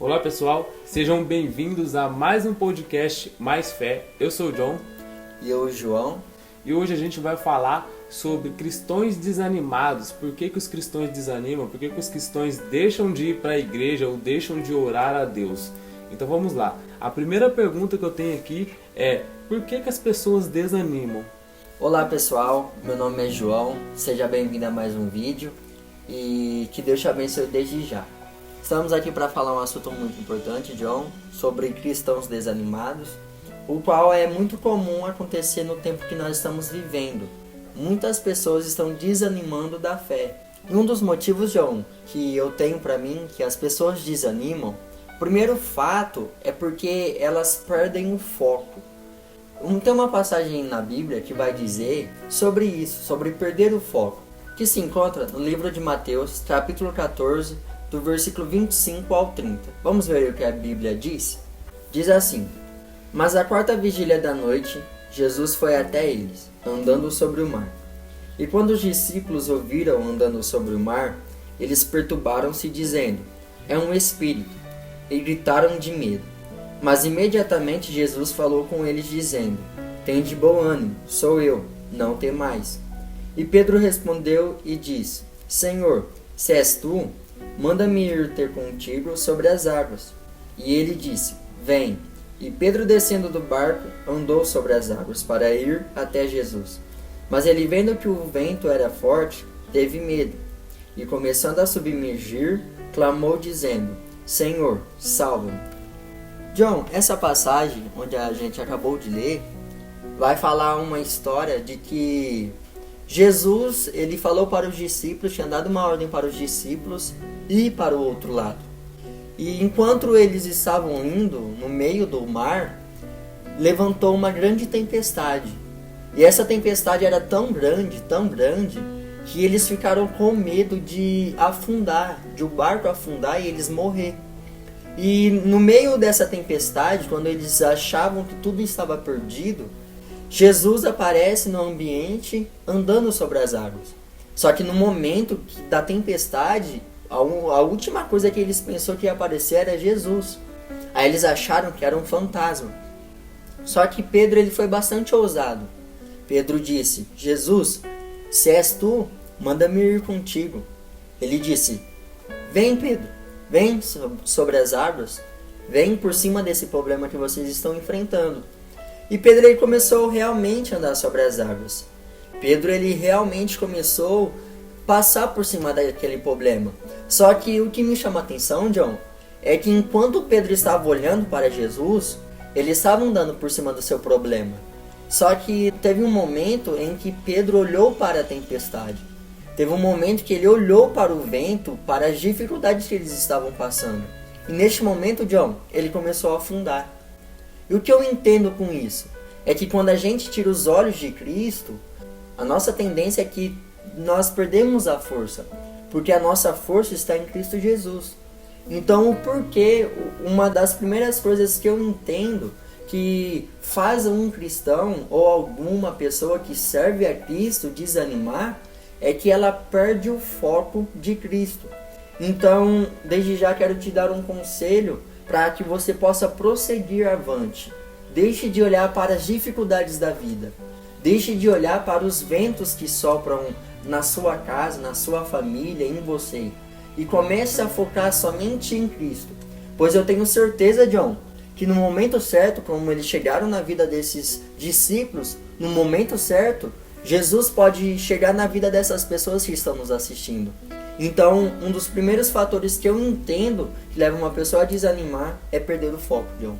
Olá pessoal, sejam bem-vindos a mais um podcast Mais Fé. Eu sou o John. E eu, o João. E hoje a gente vai falar sobre cristãos desanimados. Por que os cristãos desanimam? Por que os cristãos deixam de ir para a igreja ou deixam de orar a Deus? Então vamos lá. A primeira pergunta que eu tenho aqui é: por que as pessoas desanimam? Olá pessoal, meu nome é João. Seja bem-vindo a mais um vídeo e que Deus te abençoe desde já. Estamos aqui para falar um assunto muito importante, John, sobre cristãos desanimados, o qual é muito comum acontecer no tempo que nós estamos vivendo. Muitas pessoas estão desanimando da fé. E um dos motivos, John, que eu tenho para mim que as pessoas desanimam, o primeiro fato é porque elas perdem o foco. Tem uma passagem na Bíblia que vai dizer sobre isso, sobre perder o foco, que se encontra no livro de Mateus, capítulo 14, do versículo 25 ao 30. Vamos ver o que a Bíblia diz? Diz assim: Mas à quarta vigília da noite, Jesus foi até eles, andando sobre o mar. E quando os discípulos o viram andando sobre o mar, eles perturbaram-se, dizendo: É um espírito, e gritaram de medo. Mas imediatamente Jesus falou com eles, dizendo: Tende bom ânimo, sou eu, não temais. E Pedro respondeu e disse: Senhor, se és tu, manda-me ir ter contigo sobre as águas. E ele disse: Vem. E Pedro, descendo do barco, andou sobre as águas para ir até Jesus. Mas ele, vendo que o vento era forte, teve medo. E começando a submergir, clamou dizendo: Senhor, salva-me. John, essa passagem, onde a gente acabou de ler, vai falar uma história de que Jesus, ele falou para os discípulos, tinha dado uma ordem para os discípulos ir para o outro lado. E enquanto eles estavam indo no meio do mar, levantou uma grande tempestade. E essa tempestade era tão grande, que eles ficaram com medo de afundar, de o barco afundar e eles morrer. E no meio dessa tempestade, quando eles achavam que tudo estava perdido, Jesus aparece no ambiente andando sobre as águas. Só que no momento da tempestade, a última coisa que eles pensaram que ia aparecer era Jesus. Aí eles acharam que era um fantasma. Só que Pedro, ele foi bastante ousado. Pedro disse: Jesus, se és tu, manda-me ir contigo. Ele disse: Vem, Pedro, vem sobre as águas. Vem por cima desse problema que vocês estão enfrentando. E Pedro, ele começou realmente a andar sobre as águas. Pedro, ele realmente começou a passar por cima daquele problema. Só que o que me chama a atenção, John, é que enquanto Pedro estava olhando para Jesus, ele estava andando por cima do seu problema. Só que teve um momento em que Pedro olhou para a tempestade. Teve um momento que ele olhou para o vento, para as dificuldades que eles estavam passando. E neste momento, John, ele começou a afundar. E o que eu entendo com isso é que quando a gente tira os olhos de Cristo, a nossa tendência é que nós perdemos a força, porque a nossa força está em Cristo Jesus. Então, o porquê, uma das primeiras coisas que eu entendo que faz um cristão ou alguma pessoa que serve a Cristo desanimar é que ela perde o foco de Cristo. Então, desde já quero te dar um conselho para que você possa prosseguir avante. Deixe de olhar para as dificuldades da vida. Deixe de olhar para os ventos que sopram na sua casa, na sua família, em você. E comece a focar somente em Cristo. Pois eu tenho certeza, John, que no momento certo, como eles chegaram na vida desses discípulos, no momento certo, Jesus pode chegar na vida dessas pessoas que estão nos assistindo. Então, um dos primeiros fatores que eu entendo que leva uma pessoa a desanimar é perder o foco, John.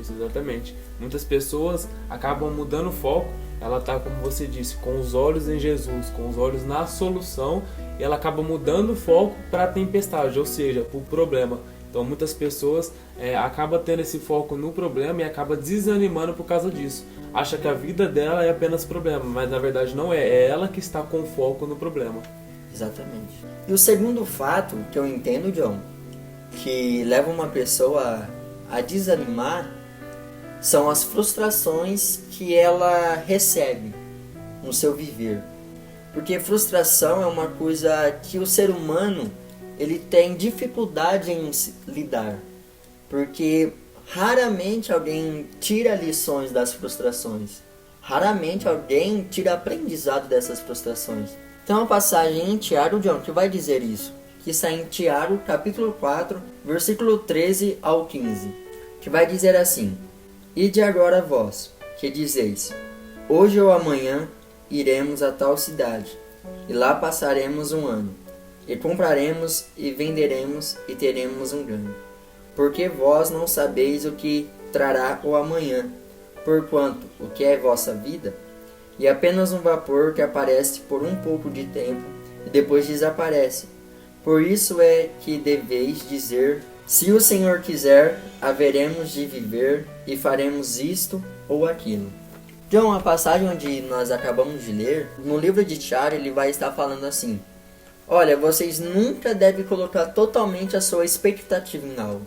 Isso, exatamente. Muitas pessoas acabam mudando o foco. Ela está, como você disse, com os olhos em Jesus, com os olhos na solução, e ela acaba mudando o foco para a tempestade, ou seja, para o problema. Então, muitas pessoas acabam tendo esse foco no problema e acabam desanimando por causa disso. Acha que a vida dela é apenas problema, mas na verdade não é. É ela que está com foco no problema. Exatamente. E o segundo fato que eu entendo, John, que leva uma pessoa a desanimar, são as frustrações que ela recebe no seu viver. Porque frustração é uma coisa que o ser humano ele tem dificuldade em lidar. porque raramente alguém tira lições das frustrações. Raramente alguém tira aprendizado dessas frustrações. Tem uma passagem em Tiago, John, que vai dizer isso. Que está em Tiago, capítulo 4, versículo 13 ao 15. Que vai dizer assim: Ide agora vós, que dizeis, hoje ou amanhã iremos a tal cidade, e lá passaremos um ano, e compraremos e venderemos e teremos um ganho. Porque vós não sabeis o que trará o amanhã, porquanto o que é vossa vida é apenas um vapor que aparece por um pouco de tempo e depois desaparece. Por isso é que deveis dizer, se o Senhor quiser, haveremos de viver e faremos isto ou aquilo. Então, a passagem onde nós acabamos de ler, no livro de Tiago, ele vai estar falando assim: olha, vocês nunca devem colocar totalmente a sua expectativa em algo.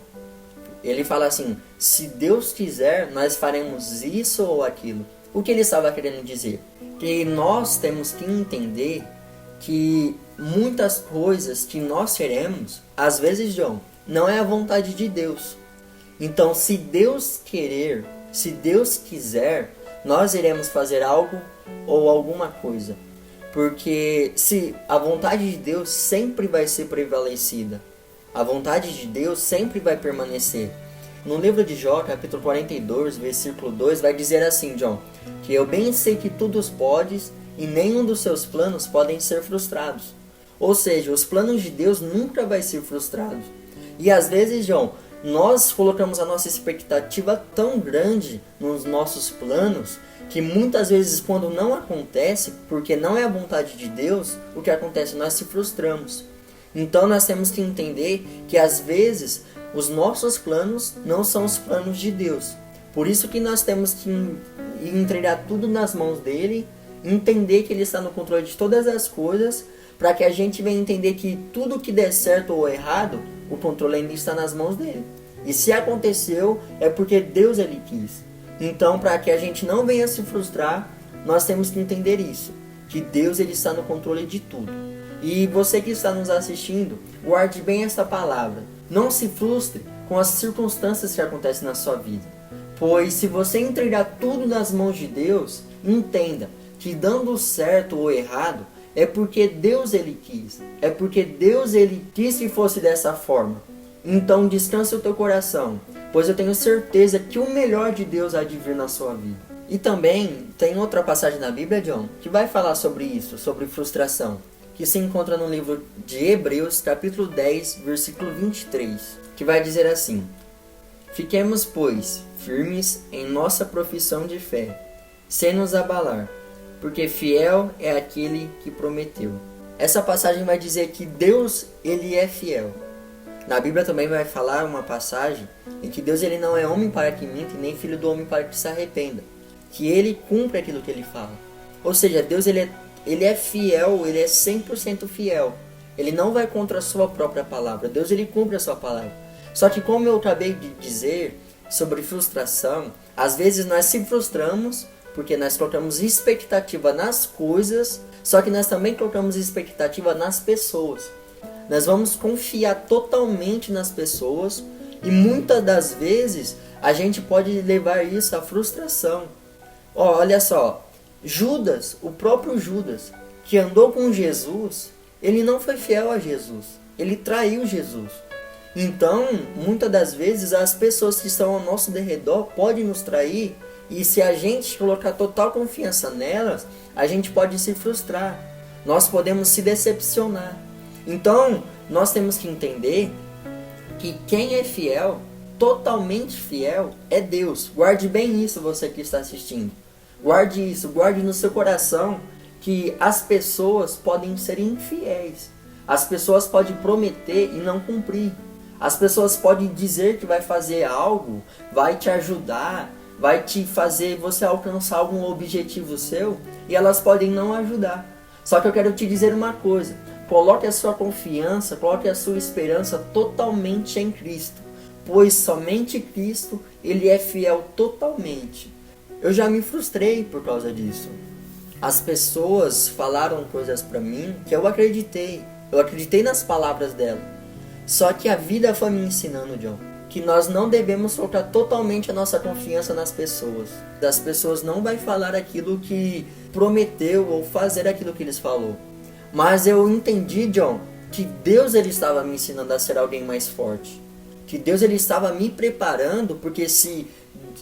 Ele fala assim, se Deus quiser, nós faremos isso ou aquilo. O que ele estava querendo dizer? Que nós temos que entender que muitas coisas que nós queremos, às vezes, John, não é a vontade de Deus. Então, se Deus querer, se Deus quiser, nós iremos fazer algo ou alguma coisa. Porque se a vontade de Deus sempre vai ser prevalecida. A vontade de Deus sempre vai permanecer. No livro de Jó, capítulo 42, versículo 2, vai dizer assim, John, que eu bem sei que tudo podes e nenhum dos seus planos podem ser frustrados. Ou seja, os planos de Deus nunca vai ser frustrados. E às vezes, John, nós colocamos a nossa expectativa tão grande nos nossos planos, que muitas vezes quando não acontece, porque não é a vontade de Deus, o que acontece? Nós se frustramos. Então nós temos que entender que às vezes os nossos planos não são os planos de Deus. Por isso que nós temos que entregar tudo nas mãos dele, entender que ele está no controle de todas as coisas, para que a gente venha entender que tudo que der certo ou errado, o controle ainda está nas mãos dele. E se aconteceu, é porque Deus ele quis. Então, para que a gente não venha se frustrar, nós temos que entender isso, que Deus ele está no controle de tudo. E você que está nos assistindo, guarde bem essa palavra. Não se frustre com as circunstâncias que acontecem na sua vida. Pois se você entregar tudo nas mãos de Deus, entenda que dando certo ou errado, é porque Deus ele quis. É porque Deus ele quis que fosse dessa forma. Então descanse o teu coração, pois eu tenho certeza que o melhor de Deus há de vir na sua vida. E também tem outra passagem na Bíblia, John, que vai falar sobre isso, sobre frustração, que se encontra no livro de Hebreus, capítulo 10, versículo 23, que vai dizer assim: Fiquemos, pois, firmes em nossa profissão de fé, sem nos abalar, porque fiel é aquele que prometeu. Essa passagem vai dizer que Deus ele é fiel. Na Bíblia também vai falar uma passagem em que Deus ele não é homem para que minta, nem filho do homem para que se arrependa. Que ele cumpre aquilo que ele fala. Ou seja, Deus ele é fiel, ele é 100% fiel. Ele não vai contra a sua própria palavra. Deus ele cumpre a sua palavra. Só que como eu acabei de dizer sobre frustração, às vezes nós se frustramos porque nós colocamos expectativa nas coisas, só que nós também colocamos expectativa nas pessoas. Nós vamos confiar totalmente nas pessoas e muitas das vezes a gente pode levar isso à frustração. Olha só, Judas, o próprio Judas, que andou com Jesus, ele não foi fiel a Jesus, ele traiu Jesus. Então, muitas das vezes as pessoas que estão ao nosso derredor podem nos trair e se a gente colocar total confiança nelas, a gente pode se frustrar, nós podemos se decepcionar. Então, nós temos que entender que quem é fiel, totalmente fiel, é Deus. Guarde bem isso, você que está assistindo. Guarde isso, guarde no seu coração que as pessoas podem ser infiéis. As pessoas podem prometer e não cumprir. As pessoas podem dizer que vai fazer algo, vai te ajudar, vai te fazer você alcançar algum objetivo seu e elas podem não ajudar. Só que eu quero te dizer uma coisa. Coloque a sua confiança, coloque a sua esperança totalmente em Cristo, pois somente Cristo, ele é fiel totalmente. Eu já me frustrei por causa disso. As pessoas falaram coisas para mim que eu acreditei nas palavras dela. Só que a vida foi me ensinando, John, que nós não devemos colocar totalmente a nossa confiança nas pessoas. As pessoas não vão falar aquilo que prometeu ou fazer aquilo que eles falou. Mas eu entendi, John, que Deus ele estava me ensinando a ser alguém mais forte. Que Deus ele estava me preparando, porque se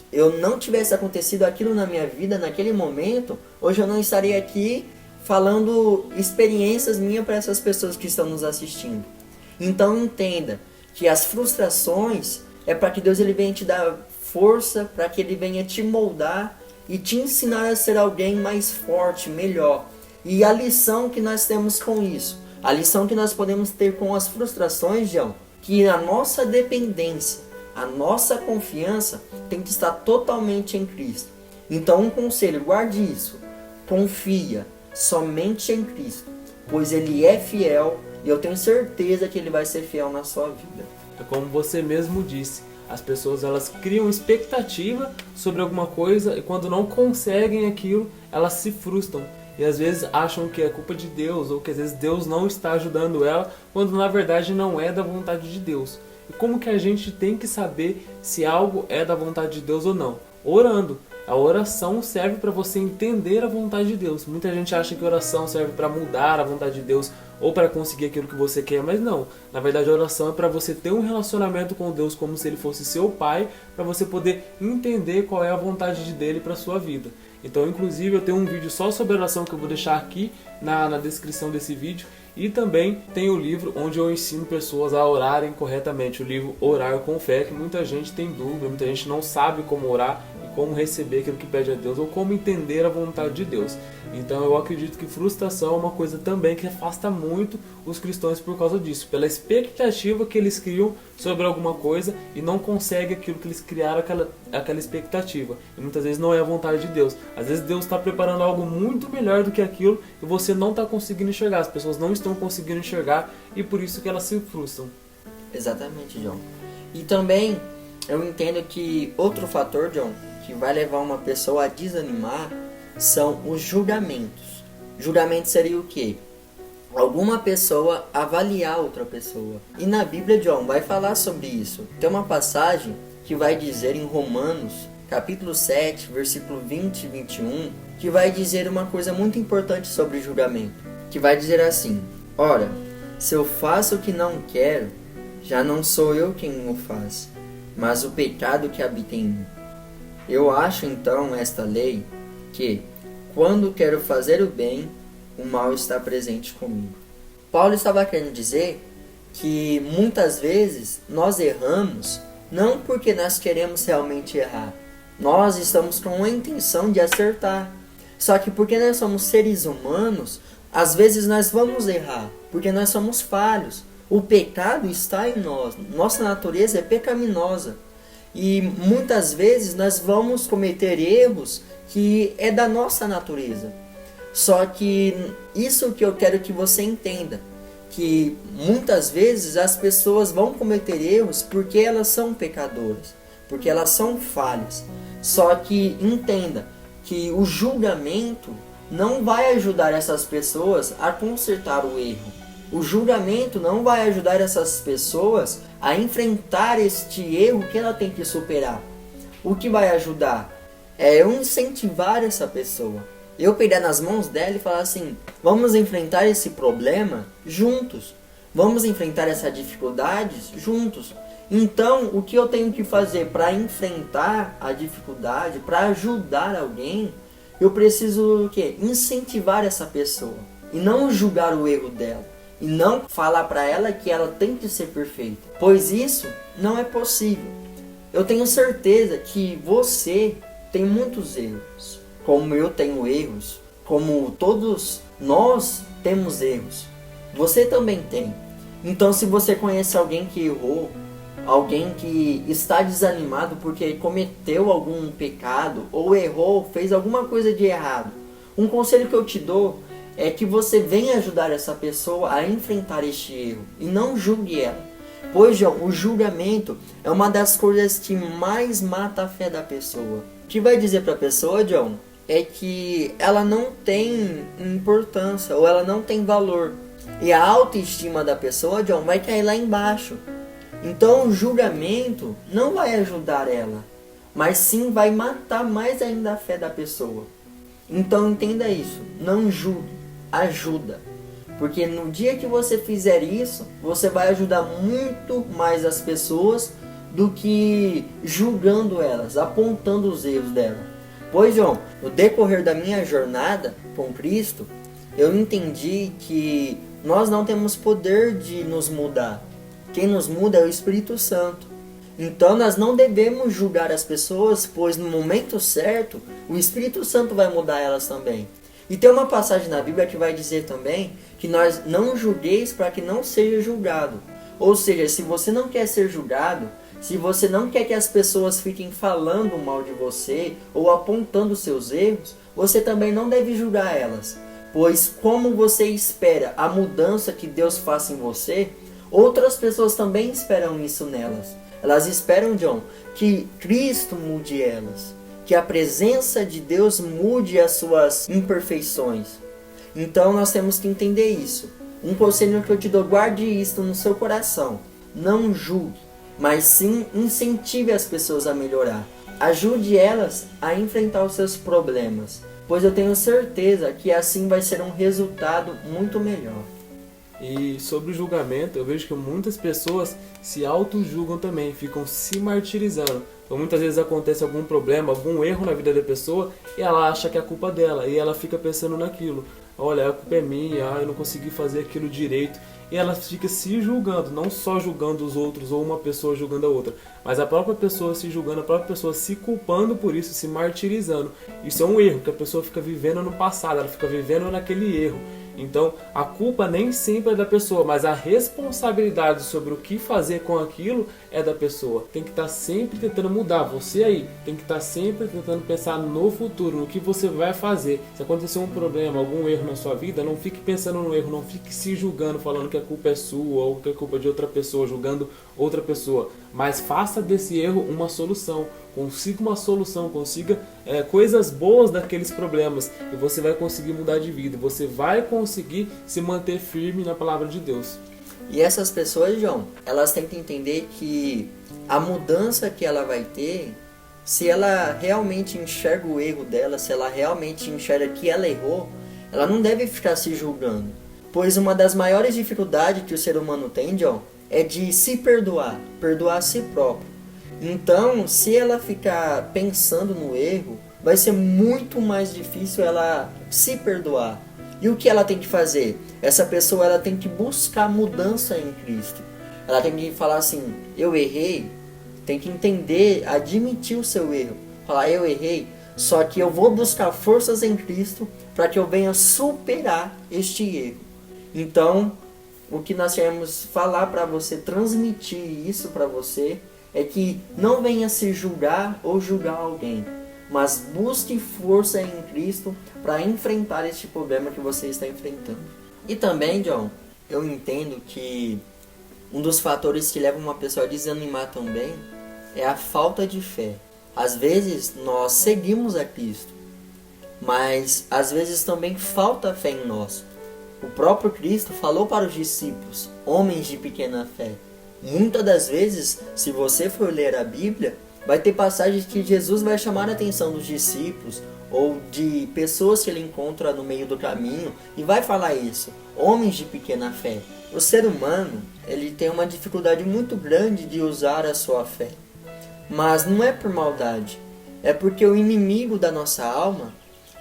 eu não tivesse acontecido aquilo na minha vida naquele momento, hoje eu não estaria aqui falando experiências minhas para essas pessoas que estão nos assistindo. Então entenda que as frustrações é para que Deus ele venha te dar força, para que ele venha te moldar e te ensinar a ser alguém mais forte, melhor. E a lição que nós temos com isso, a lição que nós podemos ter com as frustrações, João, que a nossa dependência, a nossa confiança tem que estar totalmente em Cristo. Então um conselho, guarde isso, confia somente em Cristo, pois Ele é fiel e eu tenho certeza que Ele vai ser fiel na sua vida. É como você mesmo disse, as pessoas elas criam expectativa sobre alguma coisa e quando não conseguem aquilo, elas se frustram. E às vezes acham que é culpa de Deus ou que às vezes Deus não está ajudando ela, quando na verdade não é da vontade de Deus. E como que a gente tem que saber se algo é da vontade de Deus ou não? Orando. A oração serve para você entender a vontade de Deus. Muita gente acha que a oração serve para mudar a vontade de Deus ou para conseguir aquilo que você quer, mas não. Na verdade a oração é para você ter um relacionamento com Deus como se Ele fosse seu pai, para você poder entender qual é a vontade dele para sua vida. Então, inclusive, eu tenho um vídeo só sobre oração que eu vou deixar aqui na descrição desse vídeo. E também tem o livro onde eu ensino pessoas a orarem corretamente. O livro Orar com Fé, que muita gente tem dúvida, muita gente não sabe como orar e como receber aquilo que pede a Deus ou como entender a vontade de Deus. Então eu acredito que frustração é uma coisa também que afasta muito os cristãos por causa disso. Pela expectativa que eles criam sobre alguma coisa e não conseguem aquilo que eles criaram, aquela expectativa. E muitas vezes não é a vontade de Deus. Às vezes Deus está preparando algo muito melhor do que aquilo e você não está conseguindo enxergar. As pessoas não estão conseguindo enxergar e por isso que elas se frustram. Exatamente, John. E também eu entendo que outro fator, John, que vai levar uma pessoa a desanimar são os julgamentos. Julgamento seria o quê? Alguma pessoa avaliar outra pessoa. E na Bíblia, John, vai falar sobre isso. Tem uma passagem que vai dizer em Romanos, capítulo 7, versículo 20 e 21, que vai dizer uma coisa muito importante sobre julgamento. Que vai dizer assim: ora, se eu faço o que não quero, já não sou eu quem o faz, mas o pecado que habita em mim. Eu acho então esta lei que, quando quero fazer o bem, o mal está presente comigo. Paulo estava querendo dizer que muitas vezes nós erramos não porque nós queremos realmente errar. Nós estamos com a intenção de acertar. Só que porque nós somos seres humanos, às vezes nós vamos errar, porque nós somos falhos. O pecado está em nós. Nossa natureza é pecaminosa. E muitas vezes nós vamos cometer erros que é da nossa natureza. Só que isso que eu quero que você entenda, que muitas vezes as pessoas vão cometer erros porque elas são pecadoras, porque elas são falhas. Só que entenda que o julgamento não vai ajudar essas pessoas a consertar o erro. O julgamento não vai ajudar essas pessoas a enfrentar este erro que ela tem que superar. O que vai ajudar é eu incentivar essa pessoa. Eu pegar nas mãos dela e falar assim: vamos enfrentar esse problema juntos. Vamos enfrentar essa dificuldade juntos. Então, o que eu tenho que fazer para enfrentar a dificuldade, para ajudar alguém, eu preciso o quê? Incentivar essa pessoa. E não julgar o erro dela. E não falar para ela que ela tem que ser perfeita, pois isso não é possível. Eu tenho certeza que você tem muitos erros, como eu tenho erros, como todos nós temos erros. Você também tem. Então, se você conhece alguém que errou, alguém que está desanimado porque cometeu algum pecado, ou errou, fez alguma coisa de errado, um conselho que eu te dou é que você venha ajudar essa pessoa a enfrentar este erro e não julgue ela. Pois, John, o julgamento é uma das coisas que mais mata a fé da pessoa. O que vai dizer para a pessoa, John, é que ela não tem importância ou ela não tem valor. E a autoestima da pessoa, John, vai cair lá embaixo. Então o julgamento não vai ajudar ela, mas sim vai matar mais ainda a fé da pessoa. Então entenda isso, não julgue, ajuda. Porque no dia que você fizer isso, você vai ajudar muito mais as pessoas do que julgando elas, apontando os erros delas. Pois, João, no decorrer da minha jornada com Cristo, eu entendi que nós não temos poder de nos mudar. Quem nos muda é o Espírito Santo. Então nós não devemos julgar as pessoas, pois no momento certo, o Espírito Santo vai mudar elas também. E tem uma passagem na Bíblia que vai dizer também que nós não julgueis para que não seja julgado. Ou seja, se você não quer ser julgado, se você não quer que as pessoas fiquem falando mal de você ou apontando seus erros, você também não deve julgar elas. Pois como você espera a mudança que Deus faça em você, outras pessoas também esperam isso nelas. Elas esperam, John, que Cristo mude elas, que a presença de Deus mude as suas imperfeições. Então nós temos que entender isso. Um conselho que eu te dou, guarde isso no seu coração. Não julgue, mas sim incentive as pessoas a melhorar. Ajude elas a enfrentar os seus problemas, pois eu tenho certeza que assim vai ser um resultado muito melhor. E sobre o julgamento, eu vejo que muitas pessoas se auto-julgam também, ficam se martirizando. Então muitas vezes acontece algum problema, algum erro na vida da pessoa e ela acha que é a culpa dela e ela fica pensando naquilo. Olha, a culpa é minha, eu não consegui fazer aquilo direito. E ela fica se julgando, não só julgando os outros ou uma pessoa julgando a outra, mas a própria pessoa se julgando, a própria pessoa se culpando por isso, se martirizando. Isso é um erro, que a pessoa fica vivendo no passado, ela fica vivendo naquele erro. Então, a culpa nem sempre é da pessoa, mas a responsabilidade sobre o que fazer com aquilo é da pessoa. Tem que estar sempre tentando mudar. Você aí tem que estar sempre tentando pensar no futuro, no que você vai fazer. Se acontecer um problema, algum erro na sua vida, não fique pensando no erro, não fique se julgando, falando que a culpa é sua ou que a culpa é de outra pessoa, julgando outra pessoa. Mas faça desse erro uma solução. Consiga uma solução, consiga coisas boas daqueles problemas e você vai conseguir mudar de vida, você vai conseguir se manter firme na palavra de Deus. E essas pessoas, João, elas têm que entender que a mudança que ela vai ter, se ela realmente enxerga o erro dela, se ela realmente enxerga que ela errou, ela não deve ficar se julgando. Pois uma das maiores dificuldades que o ser humano tem, João, é de se perdoar a si próprio. Então, se ela ficar pensando no erro, vai ser muito mais difícil ela se perdoar. E o que ela tem que fazer? Essa pessoa ela tem que buscar mudança em Cristo. Ela tem que falar assim, eu errei. Tem que entender, admitir o seu erro. Falar, eu errei, só que eu vou buscar forças em Cristo para que eu venha superar este erro. Então, o que nós queremos falar para você, transmitir isso para você, é que não venha se julgar ou julgar alguém, mas busque força em Cristo para enfrentar este problema que você está enfrentando. E também, John, eu entendo que um dos fatores que levam uma pessoa a desanimar também é a falta de fé. Às vezes nós seguimos a Cristo, mas às vezes também falta fé em nós. O próprio Cristo falou para os discípulos, homens de pequena fé. Muitas das vezes, se você for ler a Bíblia, vai ter passagens que Jesus vai chamar a atenção dos discípulos ou de pessoas que ele encontra no meio do caminho e vai falar isso, homens de pequena fé. O ser humano, ele tem uma dificuldade muito grande de usar a sua fé. Mas não é por maldade, é porque o inimigo da nossa alma,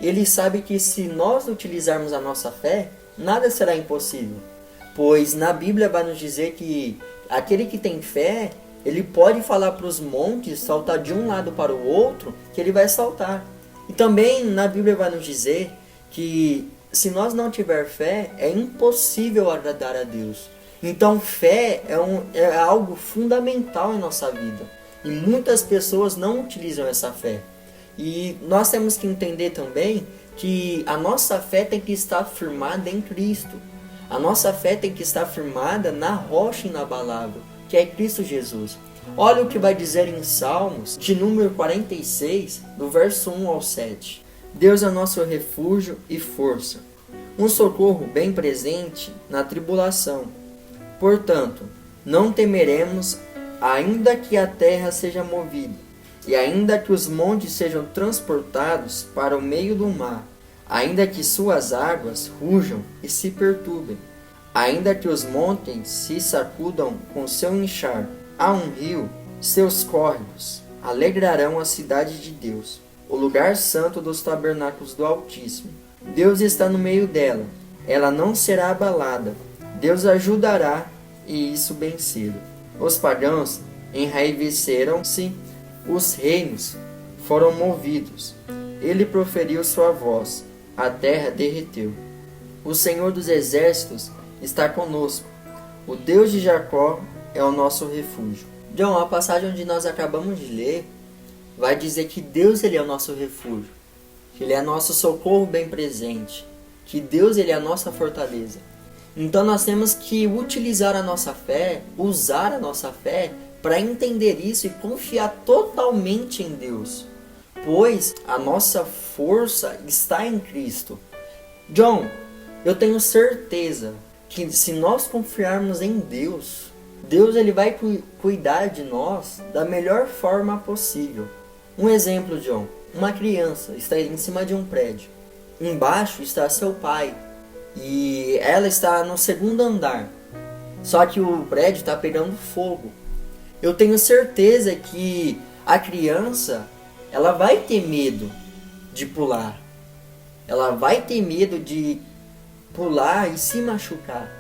ele sabe que se nós utilizarmos a nossa fé, nada será impossível. Pois na Bíblia vai nos dizer que aquele que tem fé, ele pode falar para os montes saltar de um lado para o outro, que ele vai saltar. E também na Bíblia vai nos dizer que se nós não tiver fé, é impossível agradar a Deus. Então fé é algo fundamental em nossa vida. E muitas pessoas não utilizam essa fé. E nós temos que entender também que a nossa fé tem que estar firmada em Cristo. A nossa fé tem que estar firmada na rocha inabalável, que é Cristo Jesus. Olha o que vai dizer em Salmos, de número 46, do verso 1 ao 7. Deus é nosso refúgio e força, um socorro bem presente na tribulação. Portanto, não temeremos, ainda que a terra seja movida, e ainda que os montes sejam transportados para o meio do mar, ainda que suas águas rujam e se perturbem, ainda que os montes se sacudam com seu enxarto, há um rio, seus córregos alegrarão a cidade de Deus, o lugar santo dos tabernáculos do Altíssimo. Deus está no meio dela, ela não será abalada, Deus ajudará, e isso bem cedo. Os pagãos enraiveceram-se, os reinos foram movidos, ele proferiu sua voz, a terra derreteu. O Senhor dos exércitos está conosco, o Deus de Jacó é o nosso refúgio. John, a passagem onde nós acabamos de ler vai dizer que Deus ele é o nosso refúgio, que Ele é nosso socorro bem presente, que Deus ele é a nossa fortaleza. Então nós temos que utilizar a nossa fé, usar a nossa fé para entender isso e confiar totalmente em Deus, pois a nossa força está em Cristo. John, eu tenho certeza que se nós confiarmos em Deus, Deus ele vai cuidar de nós da melhor forma possível. Um exemplo, John. Uma criança está em cima de um prédio. Embaixo está seu pai. E ela está no segundo andar. Só que o prédio está pegando fogo. Eu tenho certeza que a criança ela vai ter medo de pular. Ela vai ter medo de pular e se machucar.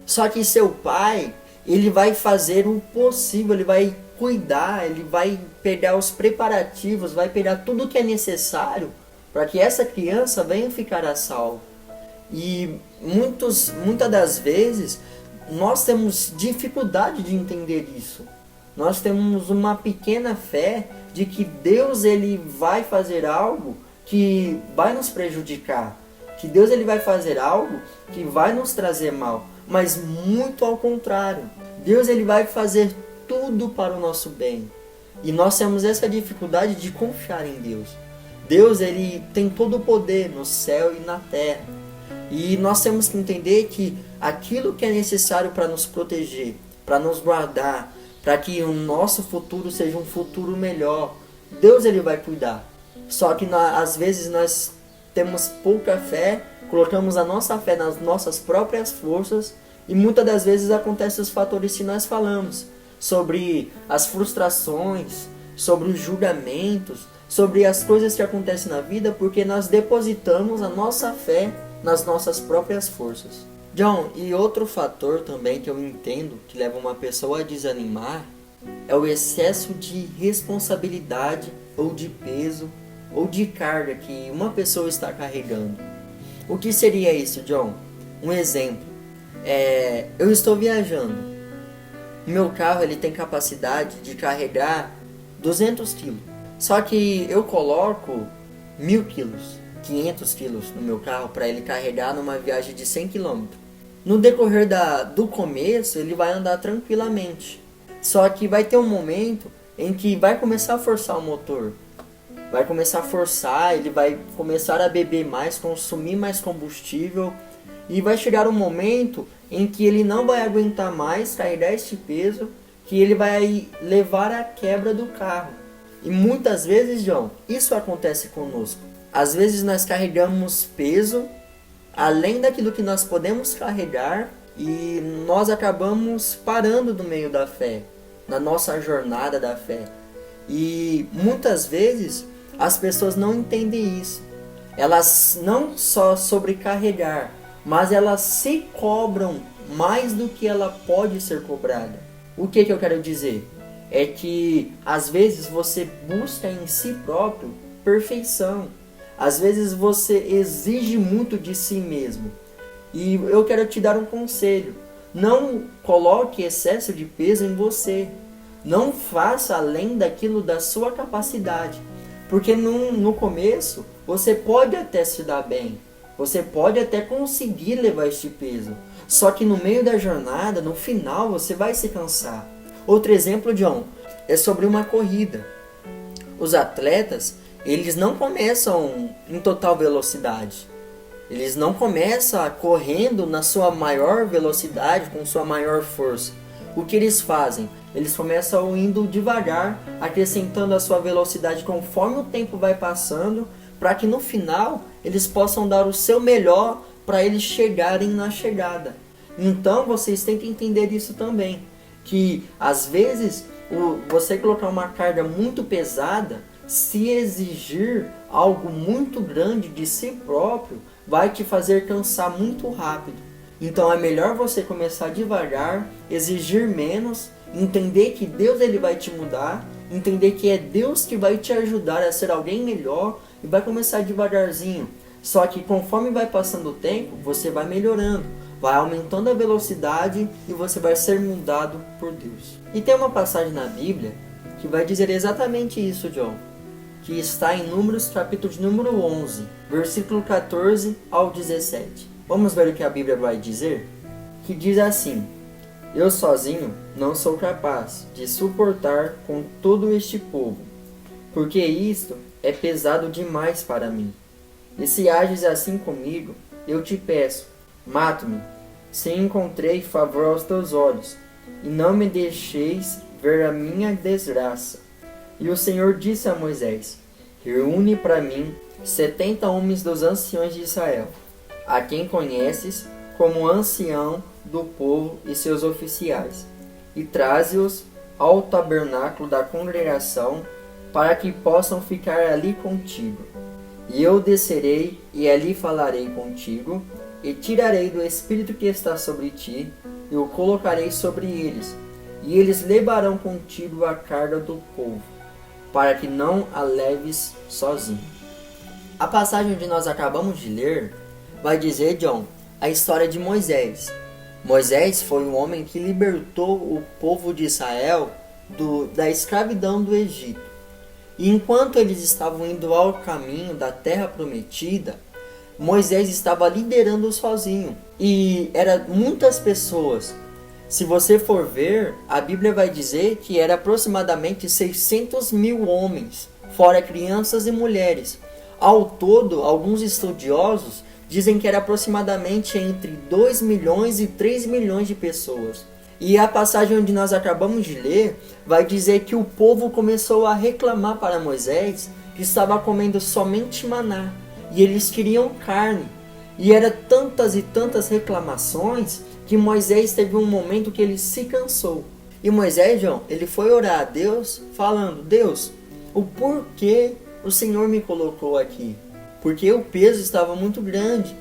Só que seu pai, ele vai fazer o possível, ele vai cuidar, ele vai pegar os preparativos, vai pegar tudo que é necessário para que essa criança venha ficar a salvo. E muitas das vezes nós temos dificuldade de entender isso. Nós temos uma pequena fé de que Deus ele vai fazer algo que vai nos prejudicar, que Deus ele vai fazer algo que vai nos trazer mal, mas muito ao contrário. Deus ele vai fazer tudo para o nosso bem. E nós temos essa dificuldade de confiar em Deus. Deus ele tem todo o poder no céu e na terra. E nós temos que entender que aquilo que é necessário para nos proteger, para nos guardar, para que o nosso futuro seja um futuro melhor, Deus ele vai cuidar. Só que às vezes nós temos pouca fé, colocamos a nossa fé nas nossas próprias forças e muitas das vezes acontecem os fatores que nós falamos, sobre as frustrações, sobre os julgamentos, sobre as coisas que acontecem na vida, porque nós depositamos a nossa fé nas nossas próprias forças. John, e outro fator também que eu entendo que leva uma pessoa a desanimar é o excesso de responsabilidade ou de peso ou de carga que uma pessoa está carregando. O que seria isso, John? Um exemplo. Eu estou viajando. Meu carro ele tem capacidade de carregar 200 kg. Só que eu coloco 1000 kg, 500 kg no meu carro para ele carregar numa viagem de 100 km. No decorrer do começo ele vai andar tranquilamente. Só que vai ter um momento em que vai começar a forçar o motor. Vai começar a forçar, ele vai começar a beber mais, consumir mais combustível. E vai chegar um momento em que ele não vai aguentar mais carregar este peso, que ele vai levar à quebra do carro. E muitas vezes, John, isso acontece conosco. Às vezes nós carregamos peso além daquilo que nós podemos carregar e nós acabamos parando no meio da fé, na nossa jornada da fé. E muitas vezes as pessoas não entendem isso. Elas não só sobrecarregar, mas elas se cobram mais do que ela pode ser cobrada. O que eu quero dizer? É que às vezes você busca em si próprio perfeição. Às vezes você exige muito de si mesmo. E eu quero te dar um conselho. Não coloque excesso de peso em você. Não faça além daquilo da sua capacidade. Porque no começo você pode até se dar bem. Você pode até conseguir levar este peso. Só que no meio da jornada, no final, você vai se cansar. Outro exemplo, John, é sobre uma corrida. Os atletas, eles não começam em total velocidade. Eles não começam correndo na sua maior velocidade, com sua maior força. o que eles fazem? Eles começam indo devagar, acrescentando a sua velocidade conforme o tempo vai passando, para que no final eles possam dar o seu melhor para eles chegarem na chegada. Então vocês têm que entender isso também, que às vezes você colocar uma carga muito pesada, se exigir algo muito grande de si próprio, vai te fazer cansar muito rápido. Então é melhor você começar devagar, exigir menos, entender que Deus ele vai te mudar, entender que é Deus que vai te ajudar a ser alguém melhor, e vai começar devagarzinho. Só que conforme vai passando o tempo, você vai melhorando, vai aumentando a velocidade e você vai ser mudado por Deus. E tem uma passagem na Bíblia que vai dizer exatamente isso, John, que está em Números capítulo de número 11, versículo 14 ao 17. Vamos ver o que a Bíblia vai dizer? Que diz assim: eu sozinho não sou capaz de suportar com todo este povo, porque isto é pesado demais para mim. E se ages assim comigo, eu te peço, mata-me, se encontrei favor aos teus olhos, e não me deixeis ver a minha desgraça. E o Senhor disse a Moisés: reúne para mim 70 homens dos anciões de Israel, a quem conheces como ancião do povo e seus oficiais, e traze-os ao tabernáculo da congregação, para que possam ficar ali contigo. E eu descerei e ali falarei contigo, e tirarei do espírito que está sobre ti, e o colocarei sobre eles, e eles levarão contigo a carga do povo, para que não a leves sozinho. A passagem onde nós acabamos de ler vai dizer, John, a história de Moisés. Moisés foi um homem que libertou o povo de Israel da escravidão do Egito. E enquanto eles estavam indo ao caminho da terra prometida, Moisés estava liderando sozinho. E eram muitas pessoas. Se você for ver, a Bíblia vai dizer que era aproximadamente 600 mil homens, fora crianças e mulheres. Ao todo, alguns estudiosos dizem que era aproximadamente entre 2 milhões e 3 milhões de pessoas. E a passagem onde nós acabamos de ler vai dizer que o povo começou a reclamar para Moisés que estava comendo somente maná, e eles queriam carne. E eram tantas e tantas reclamações que Moisés teve um momento que ele se cansou. E Moisés, João, ele foi orar a Deus falando: Deus, o porquê o Senhor me colocou aqui? Porque o peso estava muito grande.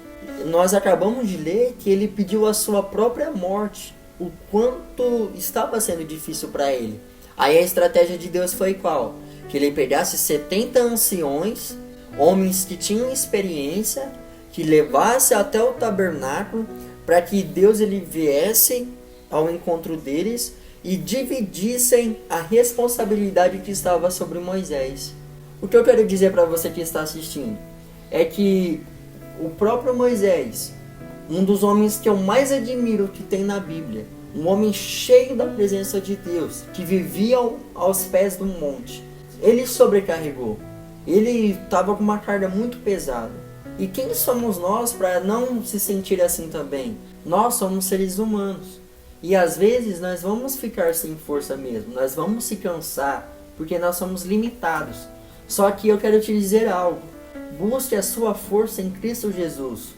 Nós acabamos de ler que ele pediu a sua própria morte, o quanto estava sendo difícil para ele. Aí a estratégia de Deus foi qual? Que ele pegasse 70 anciões, homens que tinham experiência, que levasse até o tabernáculo, para que Deus ele viesse ao encontro deles e dividissem a responsabilidade que estava sobre Moisés. O que eu quero dizer para você que está assistindo é que o próprio Moisés, um dos homens que eu mais admiro que tem na Bíblia, um homem cheio da presença de Deus, que vivia aos pés do monte, ele sobrecarregou. Ele estava com uma carga muito pesada. E quem somos nós para não se sentir assim também? Nós somos seres humanos. E às vezes nós vamos ficar sem força mesmo, nós vamos se cansar, porque nós somos limitados. Só que eu quero te dizer algo: busque a sua força em Cristo Jesus.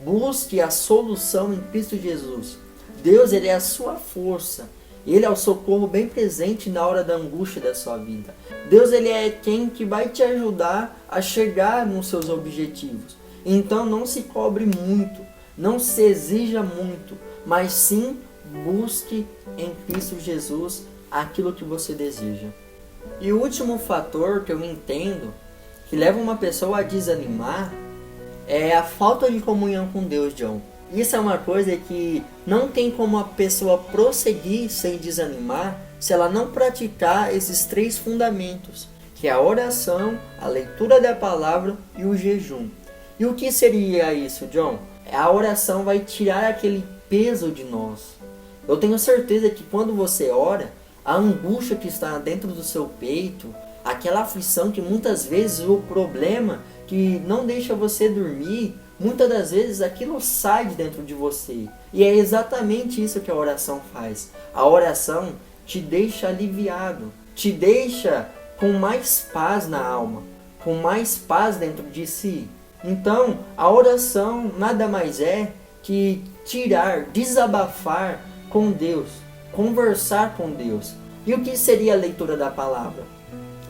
Busque a solução em Cristo Jesus. Deus, ele é a sua força. Ele é o socorro bem presente na hora da angústia da sua vida. Deus, ele é quem que vai te ajudar a chegar nos seus objetivos. Então não se cobre muito, não se exija muito, mas sim busque em Cristo Jesus aquilo que você deseja. E o último fator que eu entendo que leva uma pessoa a desanimar é a falta de comunhão com Deus, John. Isso é uma coisa que não tem como a pessoa prosseguir sem desanimar se ela não praticar esses 3 fundamentos, que é a oração, a leitura da palavra e o jejum. E o que seria isso, John? A oração vai tirar aquele peso de nós. Eu tenho certeza que quando você ora, a angústia que está dentro do seu peito, aquela aflição que muitas vezes o problema que não deixa você dormir, muitas das vezes aquilo sai de dentro de você. E é exatamente isso que a oração faz. A oração te deixa aliviado, te deixa com mais paz na alma, com mais paz dentro de si. Então, a oração nada mais é que tirar, desabafar com Deus, conversar com Deus. E o que seria a leitura da palavra?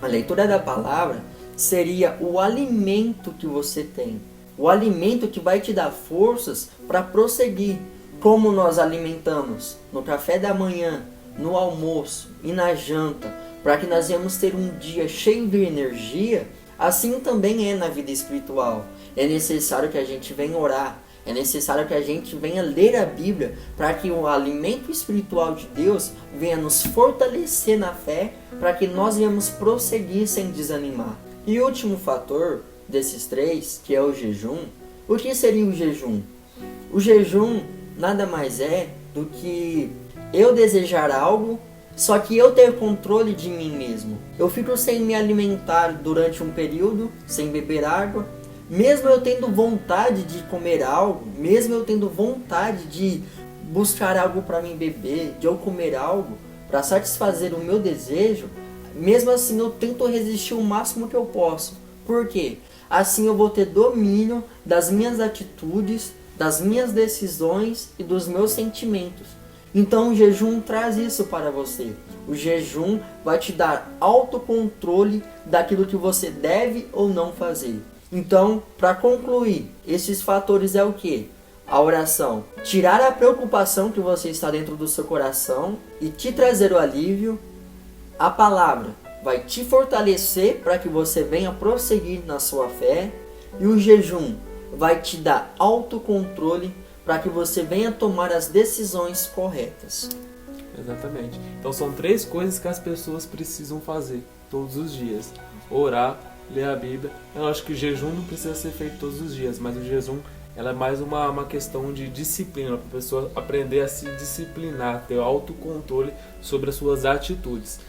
A leitura da palavra seria o alimento que você tem, o alimento que vai te dar forças para prosseguir. Como nós alimentamos no café da manhã, no almoço e na janta, para que nós venhamos ter um dia cheio de energia, assim também é na vida espiritual. É necessário que a gente venha orar, é necessário que a gente venha ler a Bíblia, para que o alimento espiritual de Deus venha nos fortalecer na fé, para que nós venhamos prosseguir sem desanimar. E o último fator desses três, que é o jejum. O que seria o jejum? O jejum nada mais é do que eu desejar algo, só que eu ter controle de mim mesmo. Eu fico sem me alimentar durante um período, sem beber água, mesmo eu tendo vontade de comer algo, mesmo eu tendo vontade de buscar algo para mim beber, de eu comer algo para satisfazer o meu desejo, mesmo assim eu tento resistir o máximo que eu posso. Por quê? Assim eu vou ter domínio das minhas atitudes, das minhas decisões e dos meus sentimentos. Então o jejum traz isso para você. O jejum vai te dar autocontrole daquilo que você deve ou não fazer. Então, para concluir, esses fatores é o que? A oração. Tirar a preocupação que você está dentro do seu coração e te trazer o alívio. A palavra vai te fortalecer para que você venha prosseguir na sua fé. E o jejum vai te dar autocontrole para que você venha tomar as decisões corretas. Exatamente. Então são três coisas que as pessoas precisam fazer todos os dias. Orar, ler a Bíblia. Eu acho que o jejum não precisa ser feito todos os dias, mas o jejum ela é mais uma questão de disciplina, para a pessoa aprender a se disciplinar, ter autocontrole sobre as suas atitudes.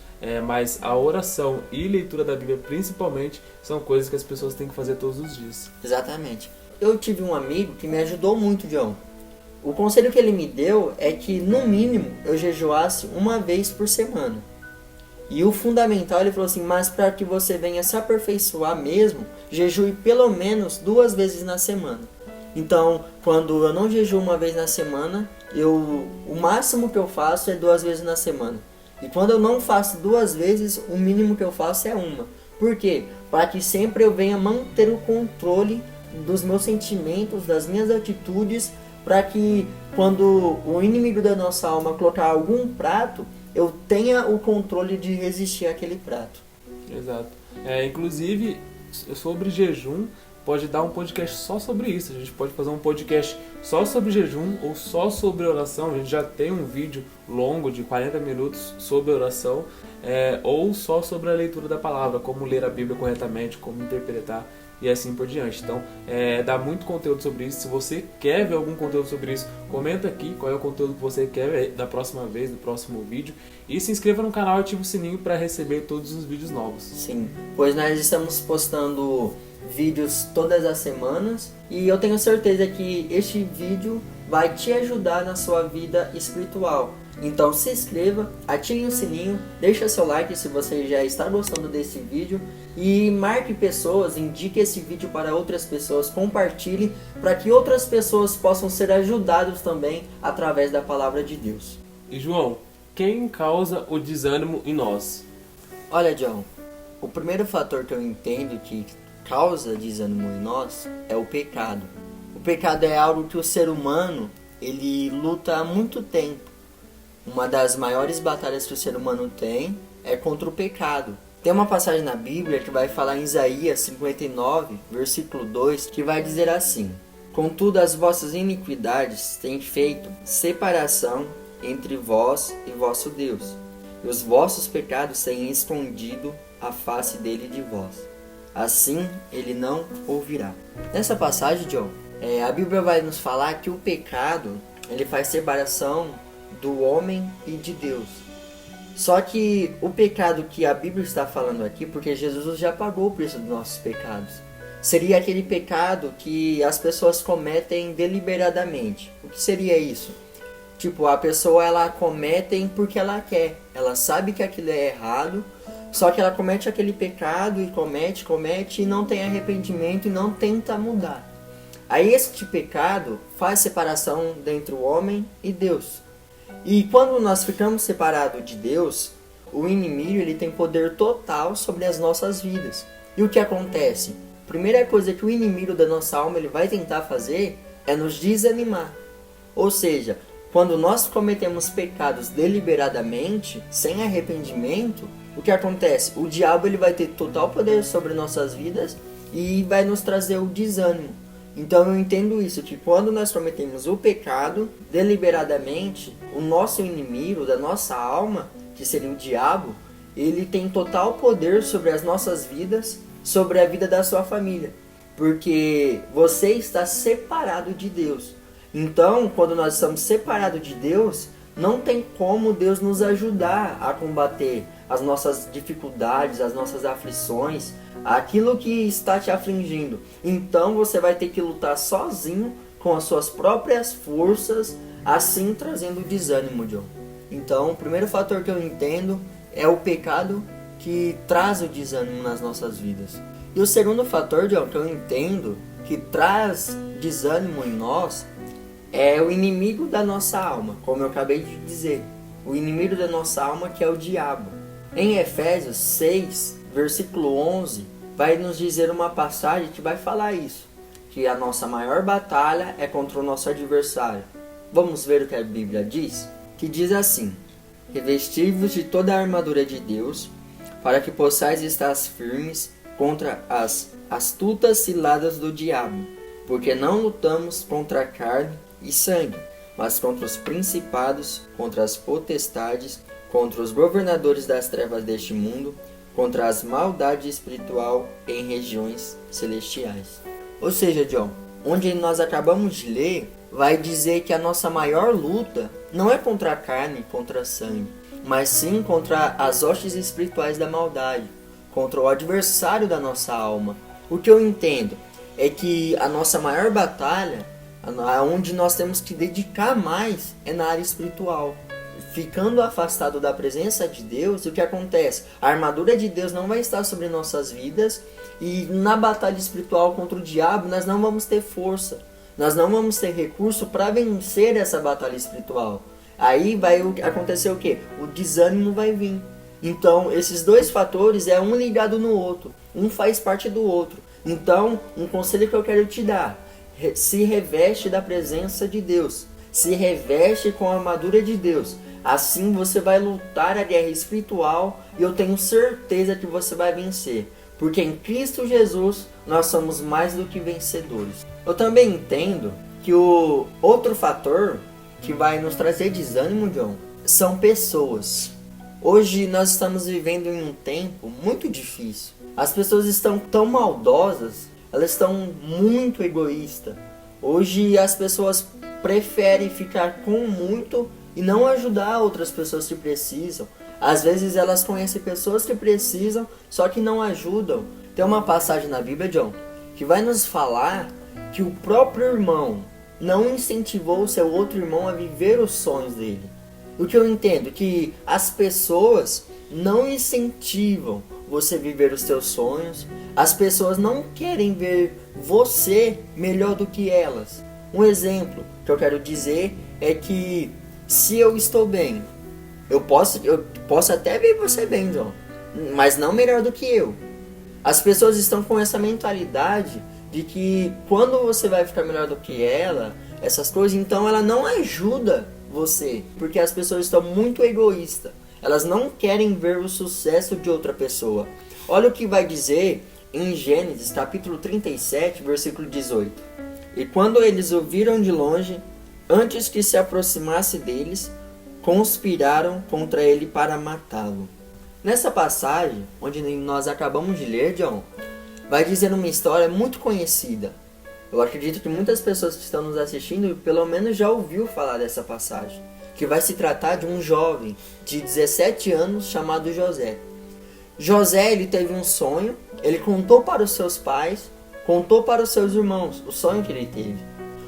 Mas a oração e leitura da Bíblia, principalmente, são coisas que as pessoas têm que fazer todos os dias. Exatamente. Eu tive um amigo que me ajudou muito, John. O conselho que ele me deu é que, no mínimo, eu jejuasse uma vez por semana. E o fundamental, ele falou assim, mas para que você venha se aperfeiçoar mesmo, jejue pelo menos 2 vezes na semana. Então, quando eu não jejuo uma vez na semana, o máximo que eu faço é 2 vezes na semana. E quando eu não faço 2 vezes, o mínimo que eu faço é uma. Por quê? Para que sempre eu venha manter o controle dos meus sentimentos, das minhas atitudes, para que quando o inimigo da nossa alma colocar algum prato, eu tenha o controle de resistir àquele prato. Exato. Inclusive, sobre jejum, pode dar um podcast só sobre isso. A gente pode fazer um podcast só sobre jejum ou só sobre oração. A gente já tem um vídeo longo de 40 minutos sobre oração, ou só sobre a leitura da palavra, como ler a Bíblia corretamente, como interpretar e assim por diante. Então, dá muito conteúdo sobre isso. Se você quer ver algum conteúdo sobre isso, comenta aqui qual é o conteúdo que você quer ver da próxima vez, do próximo vídeo. E se inscreva no canal e ative o sininho para receber todos os vídeos novos. Sim, pois nós estamos postando vídeos todas as semanas e eu tenho certeza que este vídeo vai te ajudar na sua vida espiritual. Então se inscreva, ative o sininho, deixa seu like se você já está gostando desse vídeo e marque pessoas, indique esse vídeo para outras pessoas, compartilhe para que outras pessoas possam ser ajudadas também através da palavra de Deus. E João, quem causa o desânimo em nós? Olha, John, o primeiro fator que eu entendo que causa desânimo em nós é o pecado. O pecado é algo que o ser humano ele luta há muito tempo. Uma das maiores batalhas que o ser humano tem é contra o pecado. Tem uma passagem na Bíblia que vai falar em Isaías 59, versículo 2, que vai dizer assim: contudo as vossas iniquidades têm feito separação entre vós e vosso Deus, e os vossos pecados têm escondido a face dele de vós. Assim ele não ouvirá. Nessa passagem, John, a Bíblia vai nos falar que o pecado ele faz separação do homem e de Deus. Só que o pecado que a Bíblia está falando aqui, porque Jesus já pagou o preço dos nossos pecados. seria aquele pecado que as pessoas cometem deliberadamente. O que seria isso? Tipo, a pessoa ela comete porque ela quer, ela sabe que aquilo é errado, só que ela comete aquele pecado e comete e não tem arrependimento e não tenta mudar. Aí este pecado faz separação entre o homem e Deus. E quando nós ficamos separados de Deus, o inimigo ele tem poder total sobre as nossas vidas. E o que acontece? A primeira coisa que o inimigo da nossa alma ele vai tentar fazer é nos desanimar. Ou seja, quando nós cometemos pecados deliberadamente, sem arrependimento, o que acontece? O diabo ele vai ter total poder sobre nossas vidas e vai nos trazer o desânimo. Então eu entendo isso, que quando nós cometemos o pecado deliberadamente, o nosso inimigo da nossa alma, que seria o diabo, ele tem total poder sobre as nossas vidas, sobre a vida da sua família. Porque você está separado de Deus. Então, quando nós estamos separados de Deus, não tem como Deus nos ajudar a combater as nossas dificuldades, as nossas aflições, aquilo que está te afligindo. Então você vai ter que lutar sozinho, com as suas próprias forças, assim trazendo desânimo, John. Então, o primeiro fator que eu entendo é o pecado que traz o desânimo nas nossas vidas. E o segundo fator, John, que eu entendo que traz desânimo em nós é o inimigo da nossa alma, como eu acabei de dizer. O inimigo da nossa alma que é o diabo. Em Efésios 6, versículo 11, vai nos dizer uma passagem que vai falar isso. Que a nossa maior batalha é contra o nosso adversário. Vamos ver o que a Bíblia diz? Que diz assim: revesti-vos de toda a armadura de Deus, para que possais estar firmes contra as astutas ciladas do diabo. Porque não lutamos contra a carne e sangue, mas contra os principados, contra as potestades, contra os governadores das trevas deste mundo, contra as maldades espiritual em regiões celestiais. Ou seja, John, onde nós acabamos de ler, vai dizer que a nossa maior luta não é contra a carne e contra o sangue, mas sim contra as hostes espirituais da maldade, contra o adversário da nossa alma. O que eu entendo é que a nossa maior batalha, onde nós temos que dedicar mais, é na área espiritual. Ficando afastado da presença de Deus, o que acontece? A armadura de Deus não vai estar sobre nossas vidas e na batalha espiritual contra o diabo nós não vamos ter força. Nós não vamos ter recurso para vencer essa batalha espiritual. Aí vai acontecer o quê? O desânimo vai vir. Então, esses dois fatores é um ligado no outro. Um faz parte do outro. Então, um conselho que eu quero te dar: se reveste da presença de Deus. Se reveste com a armadura de Deus. Assim você vai lutar a guerra espiritual e eu tenho certeza que você vai vencer. Porque em Cristo Jesus nós somos mais do que vencedores. Eu também entendo que o outro fator que vai nos trazer desânimo, John, são pessoas. Hoje nós estamos vivendo em um tempo muito difícil. As pessoas estão tão maldosas, elas estão muito egoístas. Hoje as pessoas preferem ficar com muito e não ajudar outras pessoas que precisam. Às vezes elas conhecem pessoas que precisam, só que não ajudam. Tem uma passagem na Bíblia, John, que vai nos falar que o próprio irmão não incentivou o seu outro irmão a viver os sonhos dele. O que eu entendo? Que as pessoas não incentivam você a viver os seus sonhos. As pessoas não querem ver você melhor do que elas. Um exemplo que eu quero dizer é que se eu estou bem, eu posso até ver você bem, John, mas não melhor do que eu. As pessoas estão com essa mentalidade de que quando você vai ficar melhor do que ela, essas coisas, então ela não ajuda você, porque as pessoas estão muito egoístas. Elas não querem ver o sucesso de outra pessoa. Olha o que vai dizer em Gênesis, capítulo 37, versículo 18. E quando eles o viram de longe, antes que se aproximasse deles, conspiraram contra ele para matá-lo. Nessa passagem, onde nós acabamos de ler, John, vai dizer uma história muito conhecida. Eu acredito que muitas pessoas que estão nos assistindo, pelo menos já ouviu falar dessa passagem, que vai se tratar de um jovem de 17 anos chamado José. José, ele teve um sonho, ele contou para os seus pais contou para os seus irmãos o sonho que ele teve.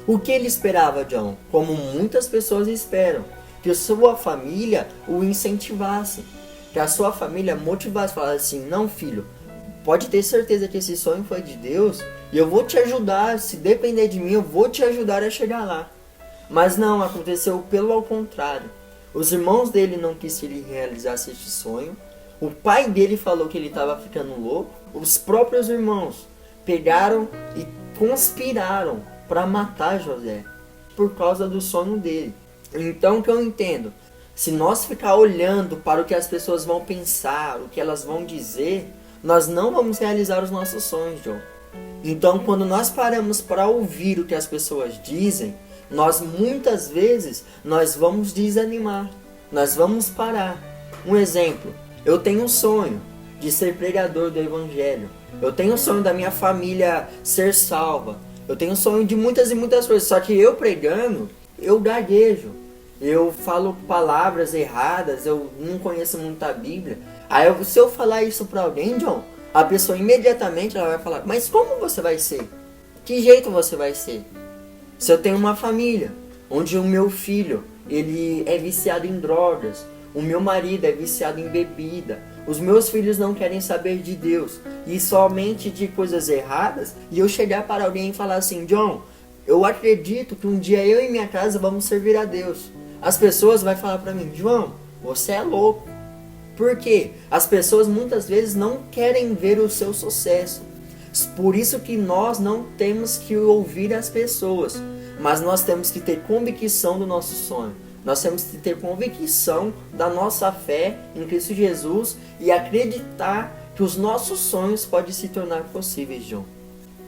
O que ele esperava, John? Como muitas pessoas esperam, que a sua família o incentivasse, que a sua família motivasse, falasse assim: não, filho, pode ter certeza que esse sonho foi de Deus e eu vou te ajudar, se depender de mim, eu vou te ajudar a chegar lá. Mas não, aconteceu pelo ao contrário. Os irmãos dele não quis que ele realizasse este sonho. O pai dele falou que ele estava ficando louco. Os próprios irmãos pegaram e conspiraram para matar José por causa do sonho dele. Então, o que eu entendo? Se nós ficar olhando para o que as pessoas vão pensar, o que elas vão dizer, nós não vamos realizar os nossos sonhos, John. Então, quando nós paramos para ouvir o que as pessoas dizem, nós muitas vezes nós vamos desanimar, nós vamos parar. Um exemplo, eu tenho um sonho de ser pregador do evangelho. Eu tenho um sonho da minha família ser salva. Eu tenho um sonho de muitas e muitas coisas. Só que eu pregando, eu gaguejo. Eu falo palavras erradas, eu não conheço muito a Bíblia. Aí se eu falar isso para alguém, John, a pessoa imediatamente ela vai falar: mas como você vai ser? Que jeito você vai ser? Se eu tenho uma família onde o meu filho ele é viciado em drogas, o meu marido é viciado em bebida, os meus filhos não querem saber de Deus e somente de coisas erradas, e eu chegar para alguém e falar assim: John, eu acredito que um dia eu e minha casa vamos servir a Deus. As pessoas vão falar para mim: João, você é louco. Por quê? As pessoas muitas vezes não querem ver o seu sucesso. Por isso que nós não temos que ouvir as pessoas, mas nós temos que ter convicção do nosso sonho. Nós temos que ter convicção da nossa fé em Cristo Jesus e acreditar que os nossos sonhos podem se tornar possíveis, John.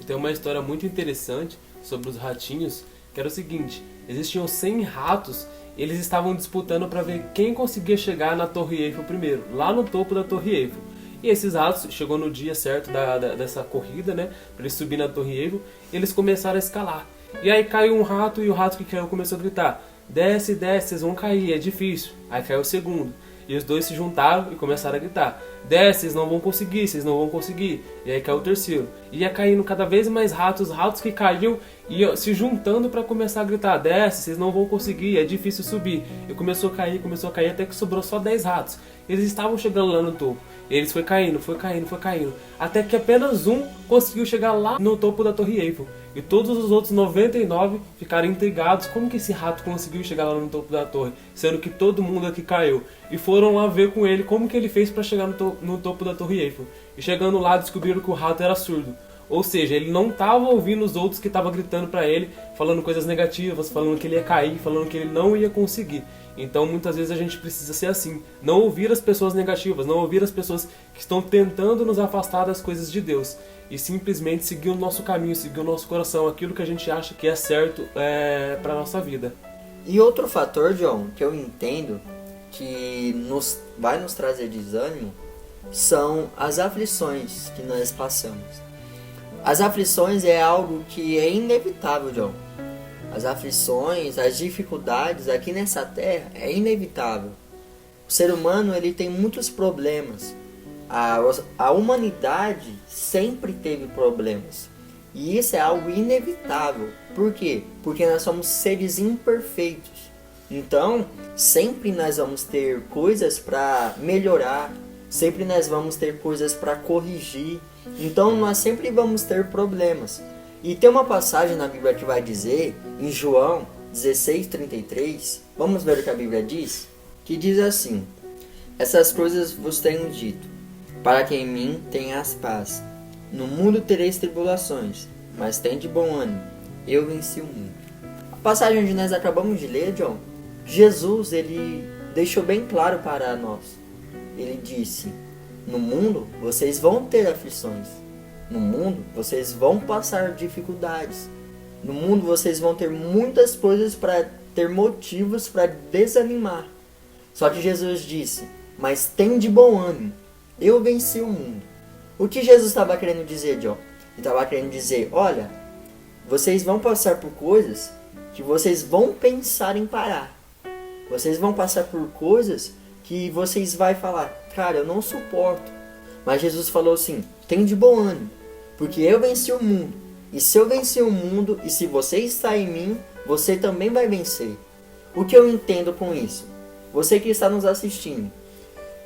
Tem uma história muito interessante sobre os ratinhos, que era o seguinte: existiam 100 ratos, eles estavam disputando para ver quem conseguia chegar na Torre Eiffel primeiro, lá no topo da Torre Eiffel. E esses ratos, chegou no dia certo dessa corrida, né, para eles subir na Torre Eiffel, eles começaram a escalar. E aí caiu um rato, e o rato que caiu começou a gritar: desce, desce, vocês vão cair, é difícil. Aí caiu o segundo. E os dois se juntaram e começaram a gritar: desce, vocês não vão conseguir, vocês não vão conseguir. E aí caiu o terceiro. E ia caindo cada vez mais ratos, ratos que caíam e se juntando para começar a gritar: desce, vocês não vão conseguir, é difícil subir. E começou a cair, até que sobrou só 10 ratos. Eles estavam chegando lá no topo. Eles foi caindo, até que apenas um conseguiu chegar lá no topo da Torre Eiffel. E todos os outros 99 ficaram intrigados como que esse rato conseguiu chegar lá no topo da torre, sendo que todo mundo aqui caiu. E foram lá ver com ele como que ele fez para chegar no topo da Torre Eiffel. E chegando lá descobriram que o rato era surdo. Ou seja, ele não estava ouvindo os outros que estavam gritando para ele, falando coisas negativas, falando que ele ia cair, falando que ele não ia conseguir. Então muitas vezes a gente precisa ser assim, não ouvir as pessoas negativas, não ouvir as pessoas que estão tentando nos afastar das coisas de Deus, e simplesmente seguir o nosso caminho, seguir o nosso coração, aquilo que a gente acha que é certo para a nossa vida. E outro fator, John, que eu entendo que vai nos trazer desânimo, são as aflições que nós passamos. As aflições é algo que é inevitável, John. As aflições, as dificuldades aqui nessa terra é inevitável. O ser humano ele tem muitos problemas. A humanidade sempre teve problemas. E isso é algo inevitável. Por quê? Porque nós somos seres imperfeitos. Então, sempre nós vamos ter coisas para melhorar. Sempre nós vamos ter coisas para corrigir. Então, nós sempre vamos ter problemas. E tem uma passagem na Bíblia que vai dizer, em João 16:33, vamos ver o que a Bíblia diz? Que diz assim: essas coisas vos tenho dito, para que em mim tenhas paz. No mundo tereis tribulações, mas tende bom ânimo, eu venci o mundo. A passagem onde nós acabamos de ler, John, Jesus ele deixou bem claro para nós. Ele disse: no mundo vocês vão ter aflições. No mundo, vocês vão passar dificuldades. No mundo, vocês vão ter muitas coisas para ter motivos para desanimar. Só que Jesus disse: mas tem de bom ânimo, eu venci o mundo. O que Jesus estava querendo dizer, John? Ele estava querendo dizer: olha, vocês vão passar por coisas que vocês vão pensar em parar. Vocês vão passar por coisas que vocês vão falar: cara, eu não suporto. Mas Jesus falou assim: tem de bom ânimo. porque eu venci o mundo. E se eu venci o mundo, e se você está em mim, você também vai vencer. O que eu entendo com isso? Você que está nos assistindo,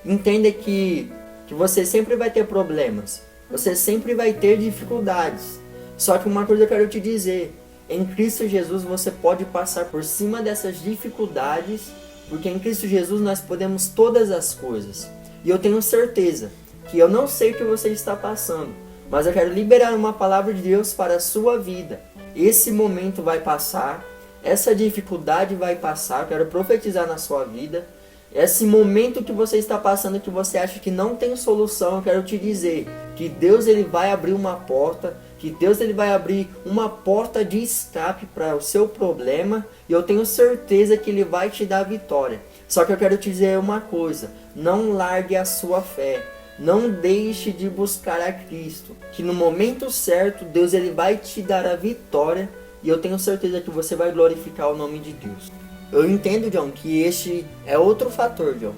entenda que você sempre vai ter problemas. Você sempre vai ter dificuldades. Só que uma coisa eu quero te dizer. Em Cristo Jesus você pode passar por cima dessas dificuldades, porque em Cristo Jesus nós podemos todas as coisas. E eu tenho certeza que eu não sei o que você está passando, mas eu quero liberar uma palavra de Deus para a sua vida. Esse momento vai passar, essa dificuldade vai passar, eu quero profetizar na sua vida. Esse momento que você está passando, que você acha que não tem solução, eu quero te dizer que Deus ele vai abrir uma porta, que Deus ele vai abrir uma porta de escape para o seu problema, e eu tenho certeza que Ele vai te dar a vitória. Só que eu quero te dizer uma coisa, não largue a sua fé, não deixe de buscar a Cristo, que no momento certo Deus ele vai te dar a vitória, e eu tenho certeza que você vai glorificar o nome de Deus. Eu entendo, John, que este é outro fator, John,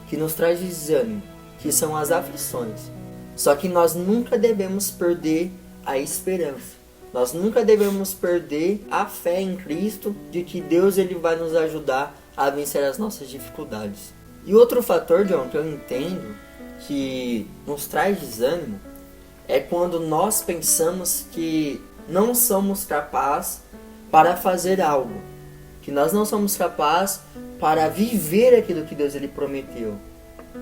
que nos traz desânimo, que são as aflições. Só que nós nunca devemos perder a esperança. Nós nunca devemos perder a fé em Cristo, de que Deus ele vai nos ajudar a vencer as nossas dificuldades. E outro fator, John, que eu entendo que nos traz desânimo, é quando nós pensamos que não somos capazes para fazer algo, que nós não somos capazes para viver aquilo que Deus ele prometeu,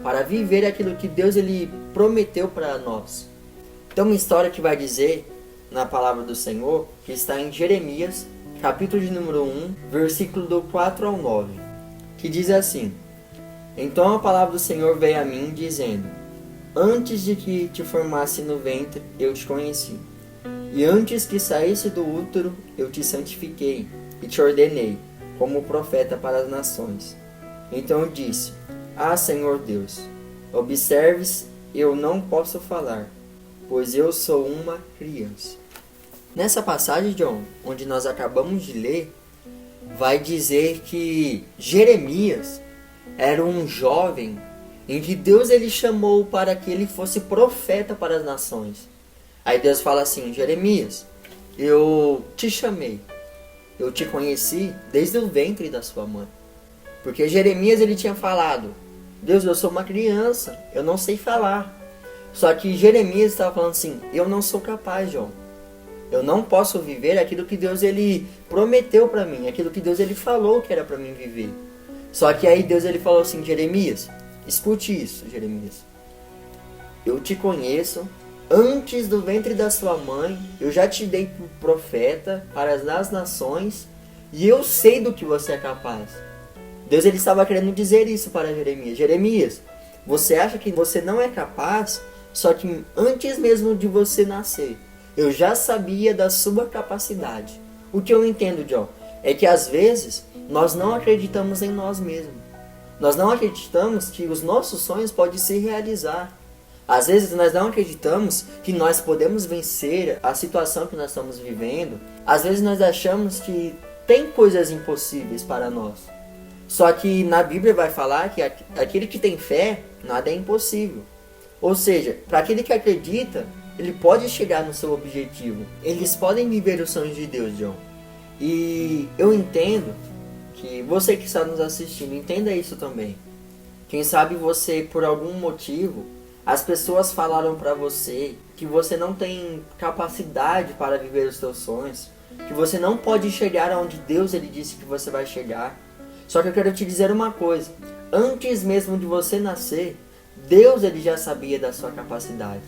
para viver aquilo que Deus ele prometeu para nós. Tem uma história que vai dizer na palavra do Senhor, que está em Jeremias, capítulo de número 1, versículo do 4 ao 9, que diz assim: Então a palavra do Senhor veio a mim, dizendo: Antes de que te formasse no ventre, eu te conheci. E antes que saísse do útero, eu te santifiquei e te ordenei, como profeta para as nações. Então eu disse: Ah, Senhor Deus, observes, eu não posso falar, pois eu sou uma criança. Nessa passagem, John, onde nós acabamos de ler, vai dizer que Jeremias era um jovem em que Deus ele chamou para que ele fosse profeta para as nações. Aí Deus fala assim: Jeremias, eu te chamei, eu te conheci desde o ventre da sua mãe. Porque Jeremias ele tinha falado: Deus, eu sou uma criança, eu não sei falar. Só que Jeremias estava falando assim: eu não sou capaz, João. Eu não posso viver aquilo que Deus ele prometeu para mim, aquilo que Deus ele falou que era para mim viver. Só que aí Deus ele falou assim: Jeremias, escute isso, Jeremias. Eu te conheço, antes do ventre da sua mãe, eu já te dei por profeta para as nações, e eu sei do que você é capaz. Deus ele estava querendo dizer isso para Jeremias. Jeremias, você acha que você não é capaz? Só que antes mesmo de você nascer, eu já sabia da sua capacidade. O que eu entendo, John, é que às vezes nós não acreditamos em nós mesmos. Nós não acreditamos que os nossos sonhos podem se realizar. Às vezes nós não acreditamos que nós podemos vencer a situação que nós estamos vivendo. Às vezes nós achamos que tem coisas impossíveis para nós. Só que na Bíblia vai falar que aquele que tem fé, nada é impossível. Ou seja, para aquele que acredita, ele pode chegar no seu objetivo. Eles podem viver os sonhos de Deus, John. E eu entendo que você que está nos assistindo, entenda isso também. Quem sabe você, por algum motivo, as pessoas falaram para você que você não tem capacidade para viver os seus sonhos, que você não pode chegar aonde Deus ele disse que você vai chegar. Só que eu quero te dizer uma coisa: antes mesmo de você nascer, Deus ele já sabia da sua capacidade.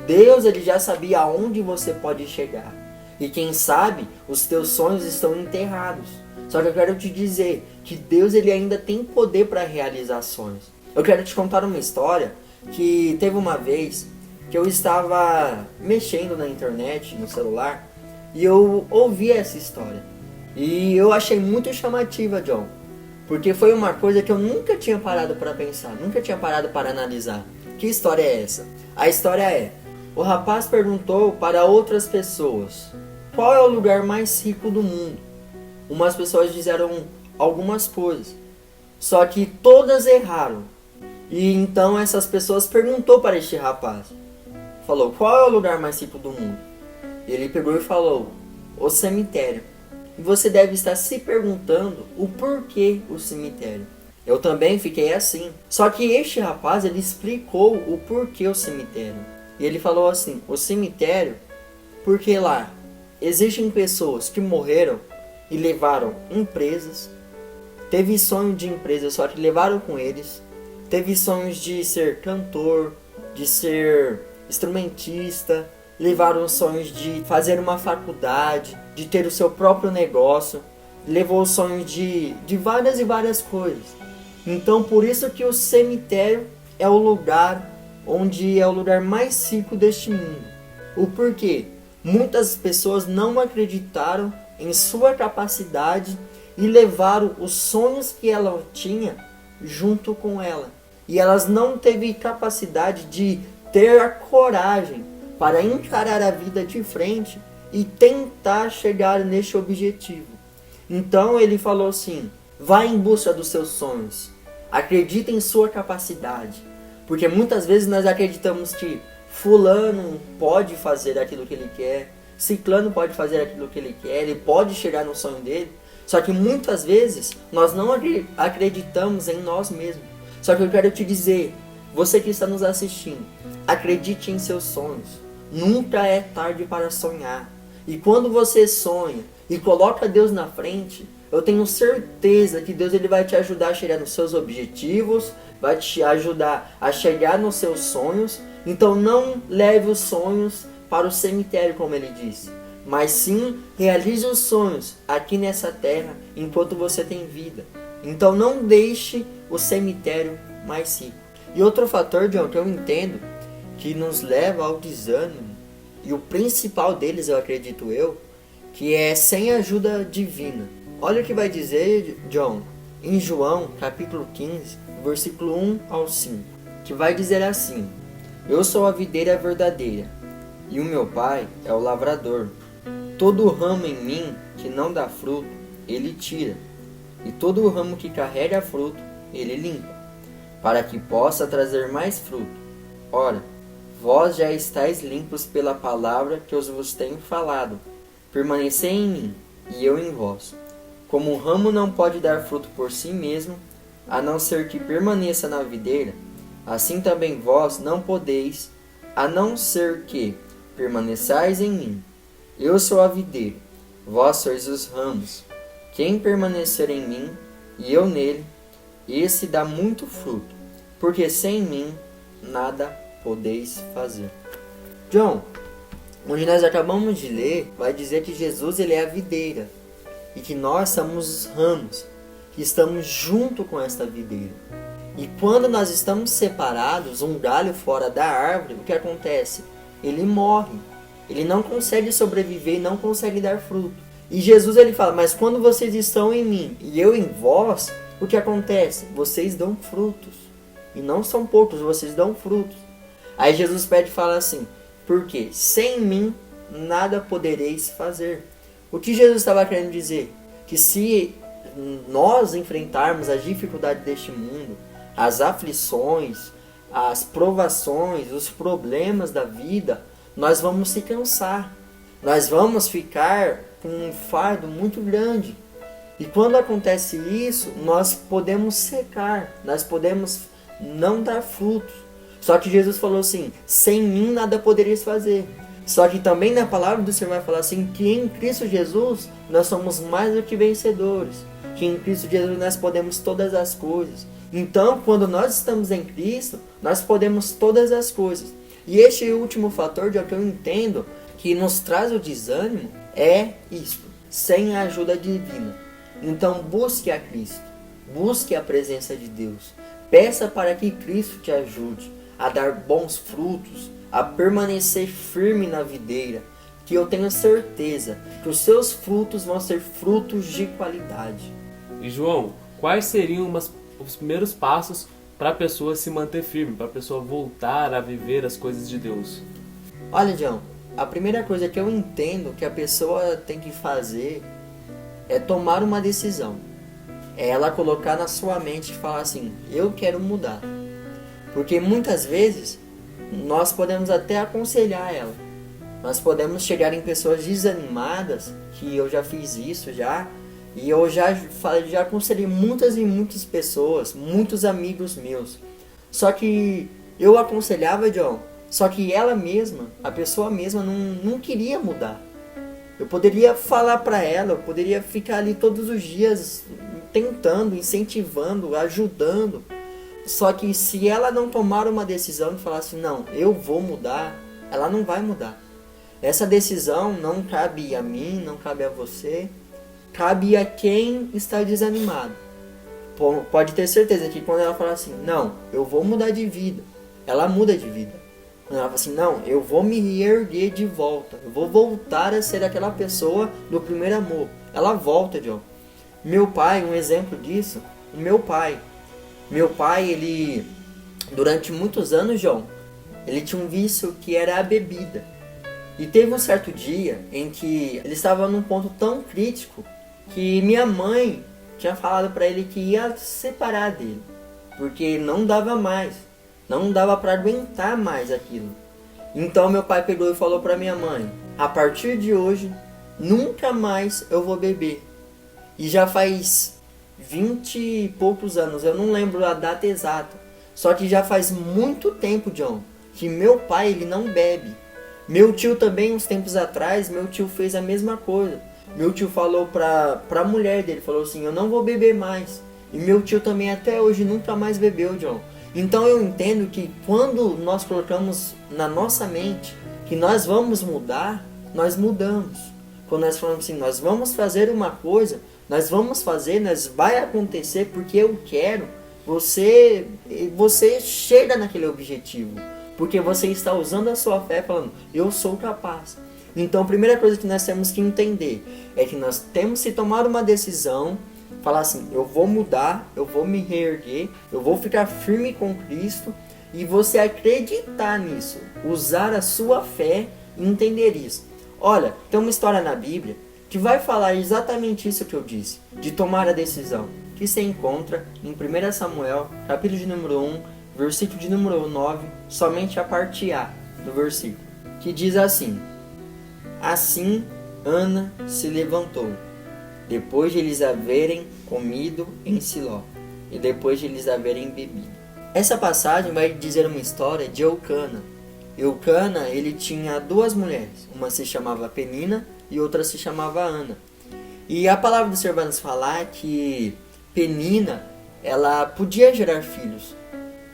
Deus ele já sabia aonde você pode chegar. E quem sabe, os teus sonhos estão enterrados. Só que eu quero te dizer que Deus ele ainda tem poder para realizar sonhos. Eu quero te contar uma história que teve uma vez que eu estava mexendo na internet, no celular, e eu ouvi essa história. E eu achei muito chamativa, John. Porque foi uma coisa que eu nunca tinha parado para pensar, nunca tinha parado para analisar. Que história é essa? A história é: o rapaz perguntou para outras pessoas: qual é o lugar mais rico do mundo? Umas pessoas disseram algumas coisas, só que todas erraram. E então essas pessoas perguntou para este rapaz: falou: qual é o lugar mais rico do mundo? Ele pegou e falou: o cemitério. E você deve estar se perguntando o porquê o cemitério. Eu também fiquei assim. Só que este rapaz, ele explicou o porquê o cemitério. E ele falou assim: o cemitério, porque lá existem pessoas que morreram e levaram empresas. Teve sonho de empresa, só que levaram com eles. Teve sonhos de ser cantor, de ser instrumentista. Levaram sonhos de fazer uma faculdade, de ter o seu próprio negócio. Levou sonhos de várias e várias coisas. Então por isso que o cemitério é o lugar onde é o lugar mais rico deste mundo. O porquê? Muitas pessoas não acreditaram em sua capacidade e levaram os sonhos que ela tinha junto com ela. E elas não teve capacidade de ter a coragem para encarar a vida de frente e tentar chegar neste objetivo. Então ele falou assim: vá em busca dos seus sonhos. Acredite em sua capacidade. Porque muitas vezes nós acreditamos que fulano pode fazer aquilo que ele quer, ciclano pode fazer aquilo que ele quer, ele pode chegar no sonho dele. Só que muitas vezes nós não acreditamos em nós mesmos. Só que eu quero te dizer, você que está nos assistindo, acredite em seus sonhos. Nunca é tarde para sonhar. E quando você sonha e coloca Deus na frente, eu tenho certeza que Deus ele vai te ajudar a chegar nos seus objetivos, vai te ajudar a chegar nos seus sonhos. Então não leve os sonhos para o cemitério, como ele disse, mas sim realize os sonhos aqui nessa terra enquanto você tem vida. Então não deixe o cemitério mais rico. E outro fator, John, que eu entendo que nos leva ao desânimo, e o principal deles, eu acredito eu, que é sem ajuda divina. Olha o que vai dizer, John, em João, capítulo 15, versículo 1 ao 5, que vai dizer assim: eu sou a videira verdadeira, e o meu pai é o lavrador. Todo ramo em mim que não dá fruto, ele tira, e todo ramo que carrega fruto, ele limpa, para que possa trazer mais fruto. Ora, vós já estáis limpos pela palavra que eu vos tenho falado. Permanecei em mim, e eu em vós. Como o ramo não pode dar fruto por si mesmo, a não ser que permaneça na videira, assim também vós não podeis, a não ser que permaneçais em mim. Eu sou a videira, vós sois os ramos. Quem permanecer em mim, e eu nele, esse dá muito fruto, porque sem mim nada podeis fazer. John, onde nós acabamos de ler, vai dizer que Jesus ele é a videira, e que nós somos os ramos, que estamos junto com esta videira. E quando nós estamos separados, um galho fora da árvore, o que acontece? Ele morre. Ele não consegue sobreviver e não consegue dar fruto. E Jesus ele fala: mas quando vocês estão em mim e eu em vós, o que acontece? Vocês dão frutos. E não são poucos, vocês dão frutos. Aí Jesus pede e fala assim: porque sem mim nada podereis fazer. O que Jesus estava querendo dizer? Que se nós enfrentarmos as dificuldades deste mundo, as aflições, as provações, os problemas da vida, nós vamos se cansar. Nós vamos ficar com um fardo muito grande. E quando acontece isso, nós podemos secar, nós podemos não dar frutos. Só que Jesus falou assim: sem mim nada podereis fazer. Só que também na palavra do Senhor vai falar assim, que em Cristo Jesus nós somos mais do que vencedores. Que em Cristo Jesus nós podemos todas as coisas. Então, quando nós estamos em Cristo, nós podemos todas as coisas. E este último fator, de que eu entendo, que nos traz o desânimo, é isto: sem a ajuda divina. Então, busque a Cristo. Busque a presença de Deus. Peça para que Cristo te ajude a dar bons frutos, a permanecer firme na videira, que eu tenho certeza que os seus frutos vão ser frutos de qualidade. E João, quais seriam os primeiros passos para a pessoa se manter firme, para a pessoa voltar a viver as coisas de Deus? Olha, John, a primeira coisa que eu entendo que a pessoa tem que fazer é tomar uma decisão. É ela colocar na sua mente e falar assim: eu quero mudar. Porque muitas vezes nós podemos até aconselhar ela. Nós podemos chegar em pessoas desanimadas, que eu já fiz isso já, e eu já aconselhei muitas e muitas pessoas, muitos amigos meus. Só que eu aconselhava, John, só que ela mesma, a pessoa mesma não queria mudar. Eu poderia falar para ela, eu poderia ficar ali todos os dias tentando, incentivando, ajudando. Só que se ela não tomar uma decisão e falar assim, não, eu vou mudar, ela não vai mudar. Essa decisão não cabe a mim, não cabe a você, cabe a quem está desanimado. Pode ter certeza que quando ela falar assim, não, eu vou mudar de vida, ela muda de vida. Quando ela fala assim, não, eu vou me reerguer de volta, eu vou voltar a ser aquela pessoa do primeiro amor. Ela volta, John. Meu pai, um exemplo disso, meu pai, ele, durante muitos anos, John, ele tinha um vício que era a bebida. E teve um certo dia em que ele estava num ponto tão crítico que minha mãe tinha falado para ele que ia separar dele, porque não dava mais, não dava para aguentar mais aquilo. Então meu pai pegou e falou para minha mãe, a partir de hoje, nunca mais eu vou beber. E já faz 20 e poucos anos, eu não lembro a data exata, só que já faz muito tempo, John, que meu pai ele não bebe. Meu tio também, uns tempos atrás, meu tio fez a mesma coisa. Meu tio falou pra mulher dele, falou assim, eu não vou beber mais. E meu tio também até hoje nunca mais bebeu, John. Então eu entendo que quando nós colocamos na nossa mente que nós vamos mudar, nós mudamos. Quando nós falamos assim, nós vamos fazer uma coisa, nós vamos fazer, vai acontecer porque eu quero, você chega naquele objetivo. Porque você está usando a sua fé falando, eu sou capaz. Então a primeira coisa que nós temos que entender é que nós temos que tomar uma decisão, falar assim, eu vou mudar, eu vou me reerguer, eu vou ficar firme com Cristo, e você acreditar nisso, usar a sua fé e entender isso. Olha, tem uma história na Bíblia que vai falar exatamente isso que eu disse, de tomar a decisão, que se encontra em 1 Samuel, capítulo de número 1, versículo de número 9, somente a parte A do versículo, que diz assim, assim Ana se levantou, depois de eles haverem comido em Siló, e depois de eles haverem bebido. Essa passagem vai dizer uma história de Eucana. Eucana, ele tinha duas mulheres, uma se chamava Penina e outra se chamava Ana. E a palavra do Senhor vai nos falar que Penina, ela podia gerar filhos,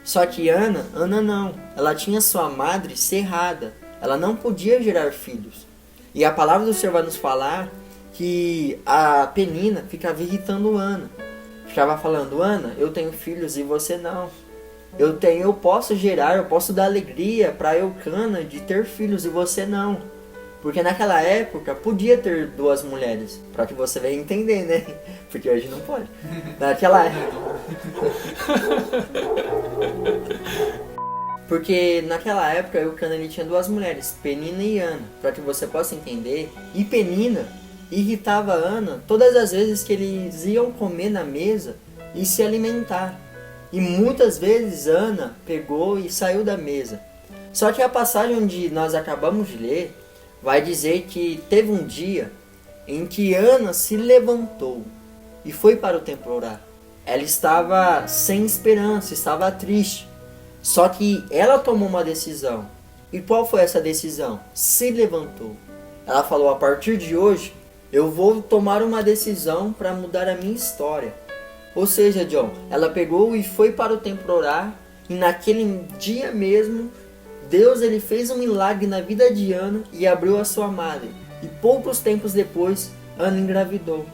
só que Ana não, ela tinha sua madre cerrada, ela não podia gerar filhos. E a palavra do Senhor vai nos falar que a Penina ficava irritando Ana. Ficava falando, Ana, eu tenho filhos e você não. Eu posso gerar, eu posso dar alegria para Eucana de ter filhos e você não. Porque naquela época podia ter duas mulheres, para que você venha entender, né? Porque hoje não pode. Porque naquela época Eucana ele tinha duas mulheres, Penina e Ana, para que você possa entender. E Penina irritava Ana todas as vezes que eles iam comer na mesa e se alimentar. E muitas vezes Ana pegou e saiu da mesa. Só que a passagem onde nós acabamos de ler vai dizer que teve um dia em que Ana se levantou e foi para o templo orar. Ela estava sem esperança, estava triste. Só que ela tomou uma decisão. E qual foi essa decisão? Se levantou. Ela falou, a partir de hoje, eu vou tomar uma decisão para mudar a minha história. Ou seja, John, ela pegou e foi para o templo orar. E naquele dia mesmo, Deus ele fez um milagre na vida de Ana e abriu a sua madre. E poucos tempos depois, Ana engravidou.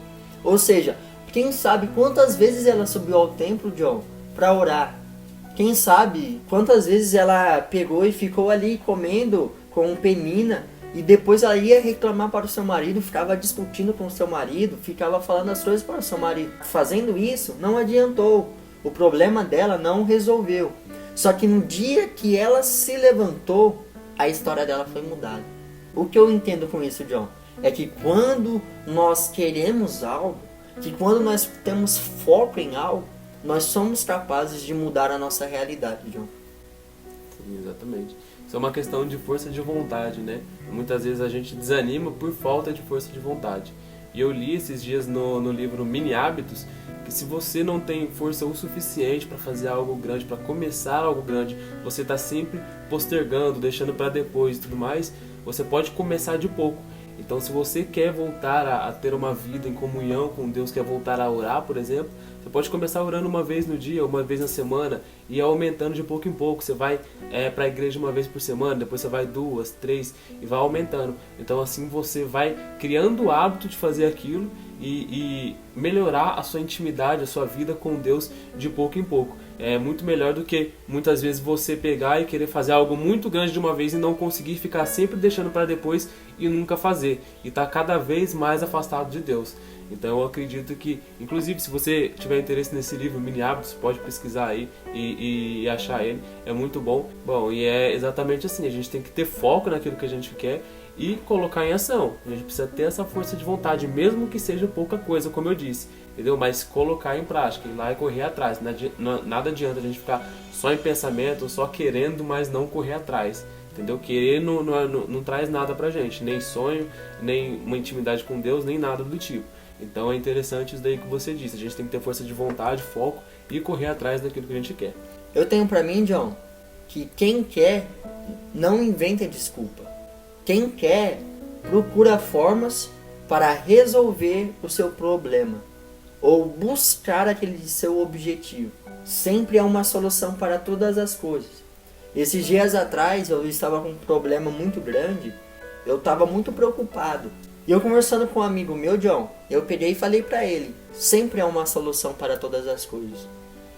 Ou seja, quem sabe quantas vezes ela subiu ao templo, John, para orar. Quem sabe quantas vezes ela pegou e ficou ali comendo com Penina. E depois ela ia reclamar para o seu marido, ficava discutindo com o seu marido, ficava falando as coisas para o seu marido. Fazendo isso, não adiantou. O problema dela não resolveu. Só que no dia que ela se levantou, a história dela foi mudada. O que eu entendo com isso, John, é que quando nós queremos algo, que quando nós temos foco em algo, nós somos capazes de mudar a nossa realidade, John. Sim, exatamente. Isso é uma questão de força de vontade, né? Muitas vezes a gente desanima por falta de força de vontade. E eu li esses dias no livro Mini Hábitos que se você não tem força o suficiente para fazer algo grande, para começar algo grande, você está sempre postergando, deixando para depois e tudo mais, você pode começar de pouco. Então, se você quer voltar a ter uma vida em comunhão com Deus, quer voltar a orar, por exemplo, você pode começar orando uma vez no dia, uma vez na semana, e ir aumentando de pouco em pouco. Você vai para a igreja uma vez por semana, depois você vai 2, 3, e vai aumentando. Então, assim você vai criando o hábito de fazer aquilo e melhorar a sua intimidade, a sua vida com Deus de pouco em pouco. É muito melhor do que muitas vezes você pegar e querer fazer algo muito grande de uma vez e não conseguir, ficar sempre deixando para depois e nunca fazer. E estar cada vez mais afastado de Deus. Então eu acredito que, inclusive, se você tiver interesse nesse livro, Mini Hábitos, pode pesquisar aí e achar ele. É muito bom. Bom, e é exatamente assim, a gente tem que ter foco naquilo que a gente quer e colocar em ação. A gente precisa ter essa força de vontade, mesmo que seja pouca coisa, como eu disse, entendeu? Mas colocar em prática, ir lá e correr atrás. Nada adianta a gente ficar só em pensamento, só querendo, mas não correr atrás, entendeu? Querer não traz nada pra gente, nem sonho, nem uma intimidade com Deus, nem nada do tipo. Então é interessante isso daí que você disse, a gente tem que ter força de vontade, foco e correr atrás daquilo que a gente quer. Eu tenho pra mim, John, que quem quer não inventa desculpa. Quem quer procura formas para resolver o seu problema ou buscar aquele seu objetivo. Sempre há uma solução para todas as coisas. Esses dias atrás eu estava com um problema muito grande, eu estava muito preocupado. E eu conversando com um amigo meu, John, eu peguei e falei para ele, sempre há uma solução para todas as coisas.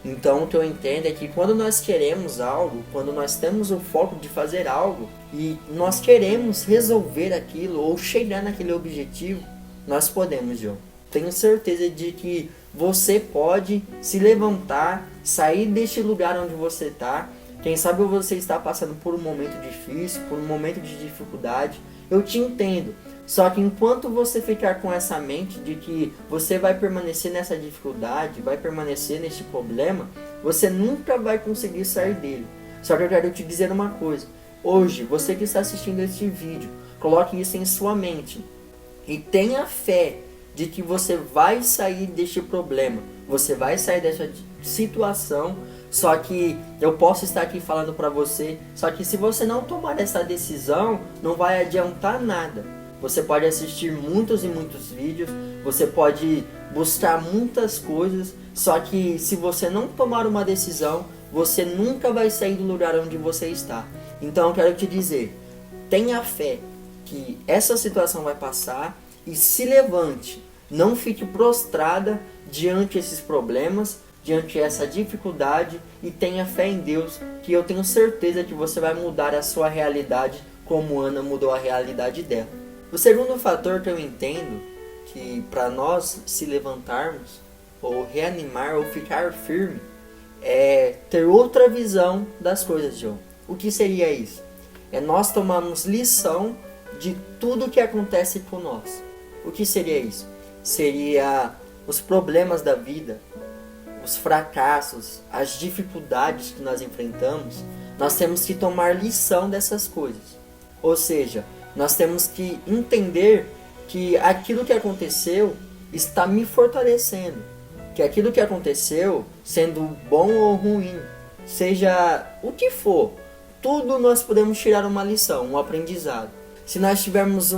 Então o que eu entendo é que quando nós queremos algo, quando nós temos o foco de fazer algo e nós queremos resolver aquilo ou chegar naquele objetivo, nós podemos, John. Tenho certeza de que você pode se levantar, sair deste lugar onde você está. Quem sabe você está passando por um momento difícil, por um momento de dificuldade. Eu te entendo. Só que enquanto você ficar com essa mente de que você vai permanecer nessa dificuldade, vai permanecer neste problema, você nunca vai conseguir sair dele. Só que eu quero te dizer uma coisa. Hoje, você que está assistindo este vídeo, coloque isso em sua mente. E tenha fé de que você vai sair deste problema. Você vai sair dessa situação. Só que eu posso estar aqui falando para você. Só que se você não tomar essa decisão, não vai adiantar nada. Você pode assistir muitos e muitos vídeos, você pode buscar muitas coisas, só que se você não tomar uma decisão, você nunca vai sair do lugar onde você está. Então eu quero te dizer, tenha fé que essa situação vai passar e se levante. Não fique prostrada diante desses problemas, diante dessa dificuldade, e tenha fé em Deus, que eu tenho certeza que você vai mudar a sua realidade como Ana mudou a realidade dela. O segundo fator que eu entendo que para nós se levantarmos, ou reanimar, ou ficar firme, é ter outra visão das coisas, João. O que seria isso? É nós tomarmos lição de tudo que acontece com nós. O que seria isso? Seria os problemas da vida, os fracassos, as dificuldades que nós enfrentamos. Nós temos que tomar lição dessas coisas. Ou seja, nós temos que entender que aquilo que aconteceu está me fortalecendo. Que aquilo que aconteceu, sendo bom ou ruim, seja o que for, tudo nós podemos tirar uma lição, um aprendizado. Se nós tivermos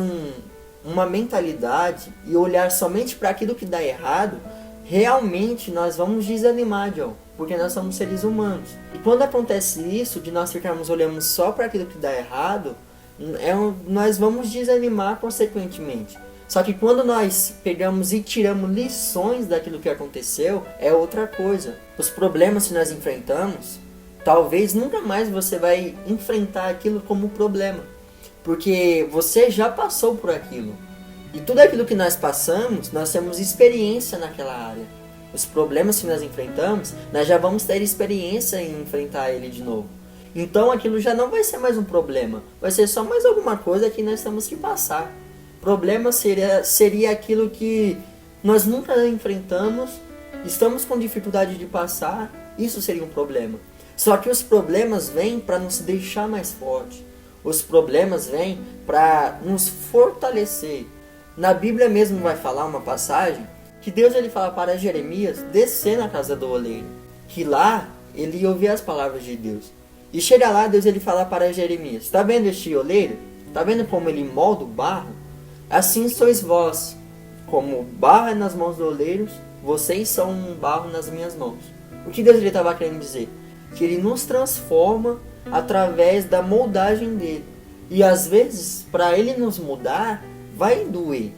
uma mentalidade e olhar somente para aquilo que dá errado, realmente nós vamos desanimar, John, porque nós somos seres humanos. E quando acontece isso, de nós ficarmos olhando só para aquilo que dá errado, nós vamos desanimar consequentemente. Só que quando nós pegamos e tiramos lições daquilo que aconteceu, é outra coisa. Os problemas que nós enfrentamos, talvez nunca mais você vai enfrentar aquilo como problema, porque você já passou por aquilo. E tudo aquilo que nós passamos, nós temos experiência naquela área. Os problemas que nós enfrentamos, nós já vamos ter experiência em enfrentar ele de novo. Então aquilo já não vai ser mais um problema, vai ser só mais alguma coisa que nós temos que passar. Problema seria aquilo que nós nunca enfrentamos, estamos com dificuldade de passar, isso seria um problema. Só que os problemas vêm para nos deixar mais forte. Os problemas vêm para nos fortalecer. Na Bíblia mesmo vai falar uma passagem que Deus ele fala para Jeremias descer na casa do oleiro. Que lá ele ia ouvir as palavras de Deus. E chega lá, Deus ele fala para Jeremias: está vendo este oleiro? Está vendo como ele molda o barro? Assim sois vós. Como barro é nas mãos do oleiro, vocês são um barro nas minhas mãos. O que Deus estava querendo dizer? Que ele nos transforma através da moldagem dele. E às vezes, para ele nos mudar, vai doer,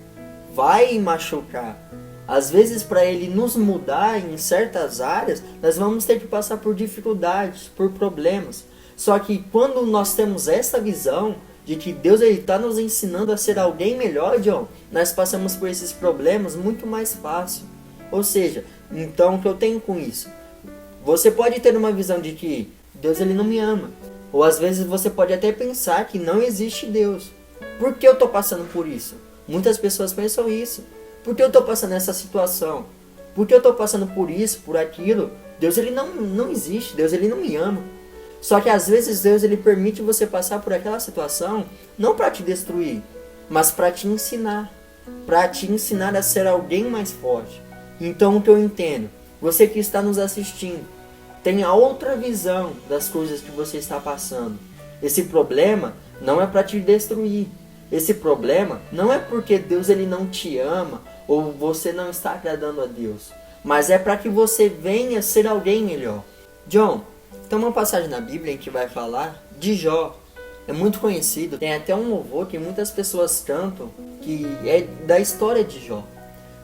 vai machucar. Às vezes, para ele nos mudar em certas áreas, nós vamos ter que passar por dificuldades, por problemas. Só que quando nós temos essa visão de que Deus está nos ensinando a ser alguém melhor, John, nós passamos por esses problemas muito mais fácil. Ou seja, então o que eu tenho com isso? Você pode ter uma visão de que Deus ele não me ama. Ou às vezes você pode até pensar que não existe Deus. Por que eu estou passando por isso? Muitas pessoas pensam isso. Por que eu estou passando essa situação? Por que eu estou passando por isso, por aquilo? Deus ele não existe, Deus ele não me ama. Só que às vezes Deus ele permite você passar por aquela situação não para te destruir, mas para te ensinar. Para te ensinar a ser alguém mais forte. Então o que eu entendo? Você que está nos assistindo, tenha outra visão das coisas que você está passando. Esse problema não é para te destruir. Esse problema não é porque Deus ele não te ama ou você não está agradando a Deus, mas é para que você venha ser alguém melhor. John, tem uma passagem na Bíblia em que vai falar de Jó. É muito conhecido, tem até um louvor que muitas pessoas cantam, que é da história de Jó.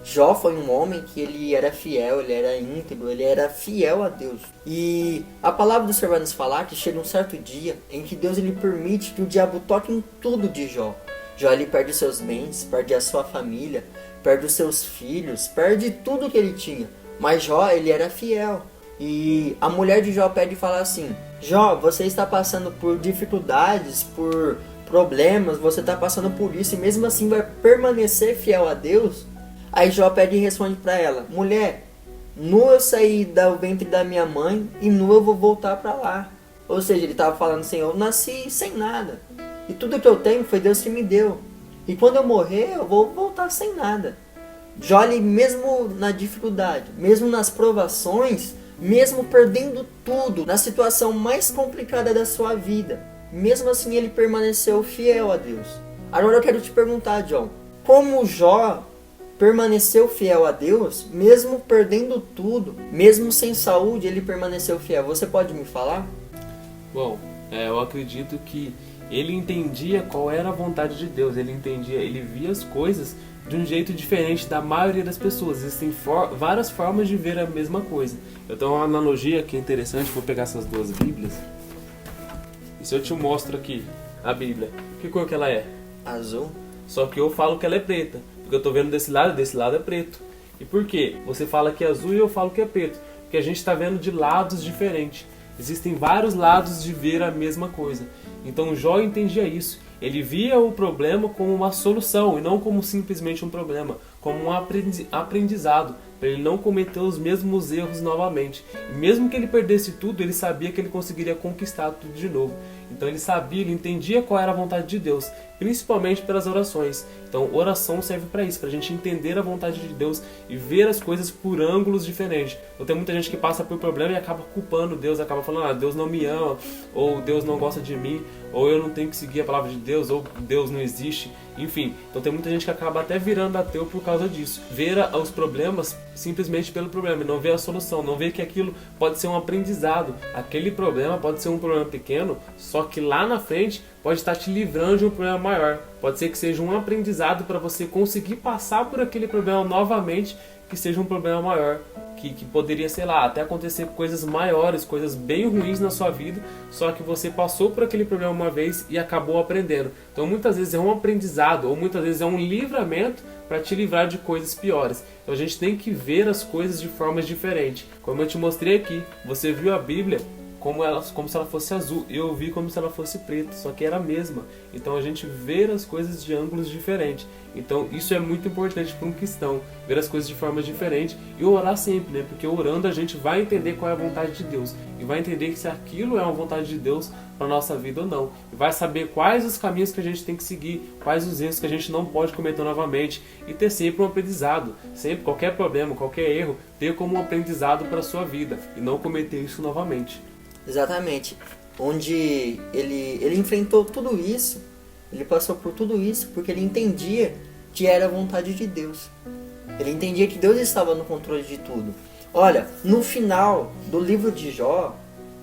Jó foi um homem que ele era fiel, ele era íntegro, ele era fiel a Deus. E a palavra do Senhor vai nos falar que chega um certo dia em que Deus ele permite que o diabo toque em tudo de Jó. Jó ele perde os seus bens, perde a sua família, perde os seus filhos, perde tudo que ele tinha. Mas Jó ele era fiel. E a mulher de Jó pede e fala assim: Jó, você está passando por dificuldades, por problemas, você está passando por isso e mesmo assim vai permanecer fiel a Deus? Aí Jó pede e responde para ela: mulher, nu eu saí do ventre da minha mãe e nu eu vou voltar para lá. Ou seja, ele estava falando assim: eu nasci sem nada. E tudo que eu tenho foi Deus que me deu. E quando eu morrer, eu vou voltar sem nada. Jó, ele, mesmo na dificuldade, mesmo nas provações, mesmo perdendo tudo, na situação mais complicada da sua vida, mesmo assim ele permaneceu fiel a Deus. Agora eu quero te perguntar, John, como Jó permaneceu fiel a Deus, mesmo perdendo tudo, mesmo sem saúde, ele permaneceu fiel? Você pode me falar? Bom, eu acredito que ele entendia qual era a vontade de Deus, ele via as coisas de um jeito diferente da maioria das pessoas. Existem várias formas de ver a mesma coisa. Eu tenho uma analogia que é interessante, vou pegar essas duas Bíblias. E se eu te mostro aqui a Bíblia, que cor que ela é? Azul. Só que eu falo que ela é preta, porque eu estou vendo desse lado é preto. E por quê? Você fala que é azul e eu falo que é preto, porque a gente está vendo de lados diferentes. Existem vários lados de ver a mesma coisa. Então Jó entendia isso. Ele via o problema como uma solução e não como simplesmente um problema, como um aprendizado, para ele não cometer os mesmos erros novamente. E mesmo que ele perdesse tudo, ele sabia que ele conseguiria conquistar tudo de novo. Então ele entendia qual era a vontade de Deus, principalmente pelas orações. Então oração serve para isso, para a gente entender a vontade de Deus e ver as coisas por ângulos diferentes. Então tem muita gente que passa por problema e acaba culpando Deus, acaba falando: Deus não me ama, ou Deus não gosta de mim, ou eu não tenho que seguir a palavra de Deus, ou Deus não existe. Enfim, então tem muita gente que acaba até virando ateu por causa disso. Ver os problemas simplesmente pelo problema e não ver a solução, não ver que aquilo pode ser um aprendizado. Aquele problema pode ser um problema pequeno, só que lá na frente pode estar te livrando de um problema maior. Pode ser que seja um aprendizado para você conseguir passar por aquele problema novamente, que seja um problema maior, que poderia, sei lá, até acontecer coisas maiores, coisas bem ruins na sua vida, só que você passou por aquele problema uma vez e acabou aprendendo. Então muitas vezes é um aprendizado, ou muitas vezes é um livramento para te livrar de coisas piores. Então a gente tem que ver as coisas de formas diferentes. Como eu te mostrei aqui, você viu a Bíblia como se ela fosse azul. Eu vi como se ela fosse preta, só que era a mesma. Então a gente vê as coisas de ângulos diferentes. Então isso é muito importante para um cristão, ver as coisas de formas diferentes e orar sempre, né? Porque orando a gente vai entender qual é a vontade de Deus e vai entender se aquilo é uma vontade de Deus para nossa vida ou não. E vai saber quais os caminhos que a gente tem que seguir, quais os erros que a gente não pode cometer novamente e ter sempre um aprendizado. Sempre, qualquer problema, qualquer erro, ter como um aprendizado para a sua vida e não cometer isso novamente. Exatamente. Onde ele enfrentou tudo isso, ele passou por tudo isso porque ele entendia que era a vontade de Deus. Ele entendia que Deus estava no controle de tudo. Olha, no final do livro de Jó,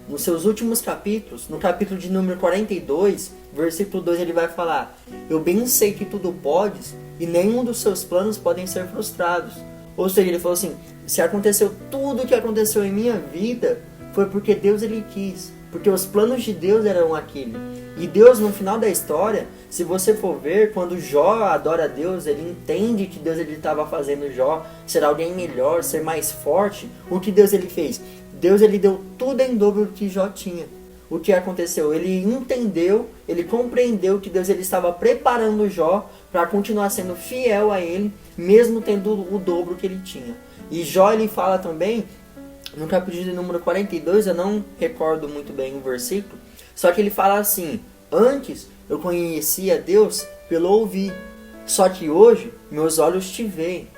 nos seus últimos capítulos, no capítulo de número 42, versículo 2, ele vai falar: eu bem sei que tudo podes e nenhum dos seus planos podem ser frustrados. Ou seja, ele falou assim, se aconteceu tudo o que aconteceu em minha vida, foi porque Deus ele quis. Porque os planos de Deus eram aquele. E Deus, no final da história, se você for ver, quando Jó adora a Deus, ele entende que Deus estava fazendo Jó ser alguém melhor, ser mais forte. O que Deus ele fez? Deus ele deu tudo em dobro do que Jó tinha. O que aconteceu? Ele entendeu, ele compreendeu que Deus ele estava preparando Jó para continuar sendo fiel a ele, mesmo tendo o dobro que ele tinha. E Jó ele fala também, no capítulo de número 42, eu não recordo muito bem o versículo, só que ele fala assim: antes eu conhecia Deus pelo ouvir, só que hoje meus olhos te veem.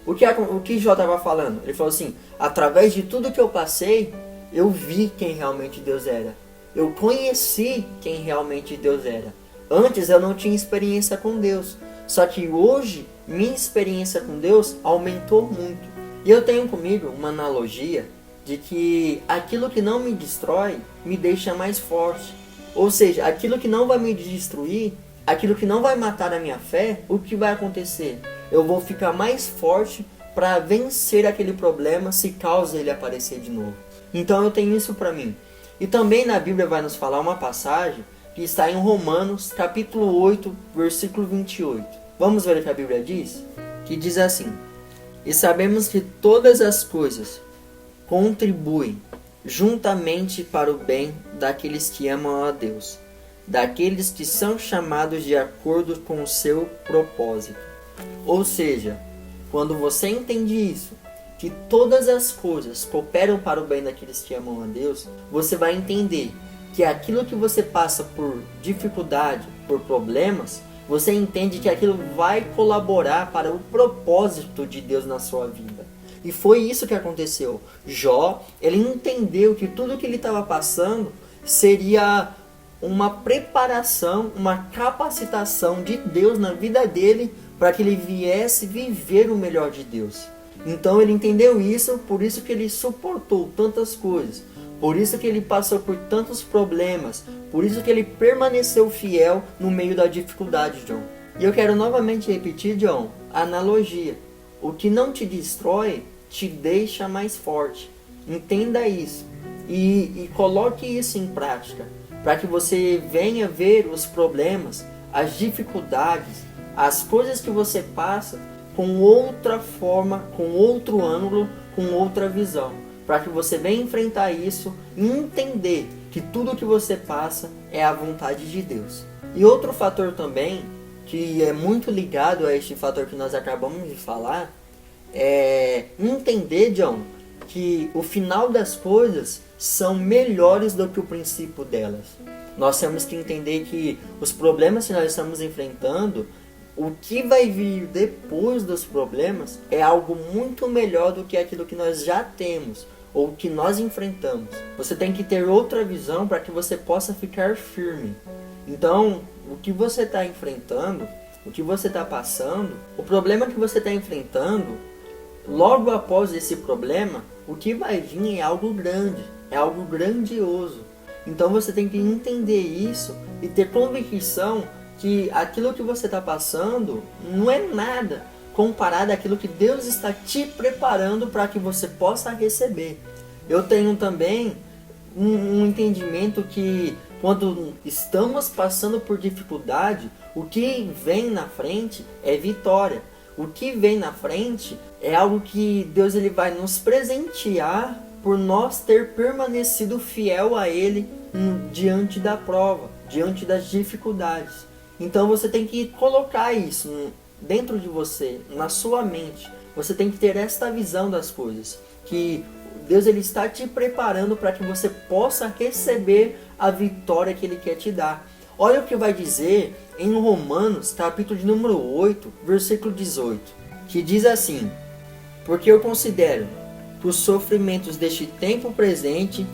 O que Jó estava falando? Ele falou assim: através de tudo que eu passei, eu vi quem realmente Deus era. Eu conheci quem realmente Deus era. Antes eu não tinha experiência com Deus, só que hoje minha experiência com Deus aumentou muito. E eu tenho comigo uma analogia de que aquilo que não me destrói me deixa mais forte. Ou seja, aquilo que não vai me destruir, aquilo que não vai matar a minha fé, o que vai acontecer? Eu vou ficar mais forte para vencer aquele problema se caso ele aparecer de novo. Então eu tenho isso para mim. E também na Bíblia vai nos falar uma passagem que está em Romanos, capítulo 8, versículo 28. Vamos ver o que a Bíblia diz? Que diz assim: e sabemos que todas as coisas contribuem juntamente para o bem daqueles que amam a Deus, daqueles que são chamados de acordo com o seu propósito. Ou seja, quando você entende isso, que todas as coisas cooperam para o bem daqueles que amam a Deus, você vai entender que aquilo que você passa por dificuldade, por problemas, você entende que aquilo vai colaborar para o propósito de Deus na sua vida. E foi isso que aconteceu. Jó, ele entendeu que tudo que ele estava passando seria uma preparação, uma capacitação de Deus na vida dele para que ele viesse viver o melhor de Deus. Então ele entendeu isso, por isso que ele suportou tantas coisas, por isso que ele passou por tantos problemas, por isso que ele permaneceu fiel no meio da dificuldade, John. E eu quero novamente repetir, John, a analogia. O que não te destrói, te deixa mais forte. Entenda isso. E coloque isso em prática. Para que você venha ver os problemas, as dificuldades, as coisas que você passa com outra forma, com outro ângulo, com outra visão. Para que você venha enfrentar isso e entender que tudo que você passa é a vontade de Deus. E outro fator também, que é muito ligado a este fator que nós acabamos de falar, é entender, John, que o final das coisas são melhores do que o princípio delas. Nós temos que entender que os problemas que nós estamos enfrentando, o que vai vir depois dos problemas é algo muito melhor do que aquilo que nós já temos ou que nós enfrentamos. Você tem que ter outra visão para que você possa ficar firme. Então, o que você está enfrentando, o que você está passando, o problema que você está enfrentando, logo após esse problema, o que vai vir é algo grande, é algo grandioso. Então você tem que entender isso e ter convicção que aquilo que você está passando não é nada comparado àquilo que Deus está te preparando para que você possa receber. Eu tenho também um entendimento que quando estamos passando por dificuldade, o que vem na frente é vitória. O que vem na frente é algo que Deus ele vai nos presentear por nós ter permanecido fiel a Ele diante da prova, diante das dificuldades. Então você tem que colocar isso dentro de você, na sua mente. Você tem que ter esta visão das coisas, que Deus ele está te preparando para que você possa receber a vitória que Ele quer te dar. Olha o que vai dizer em Romanos, capítulo de número 8, versículo 18, que diz assim: porque eu considero que os sofrimentos deste tempo presente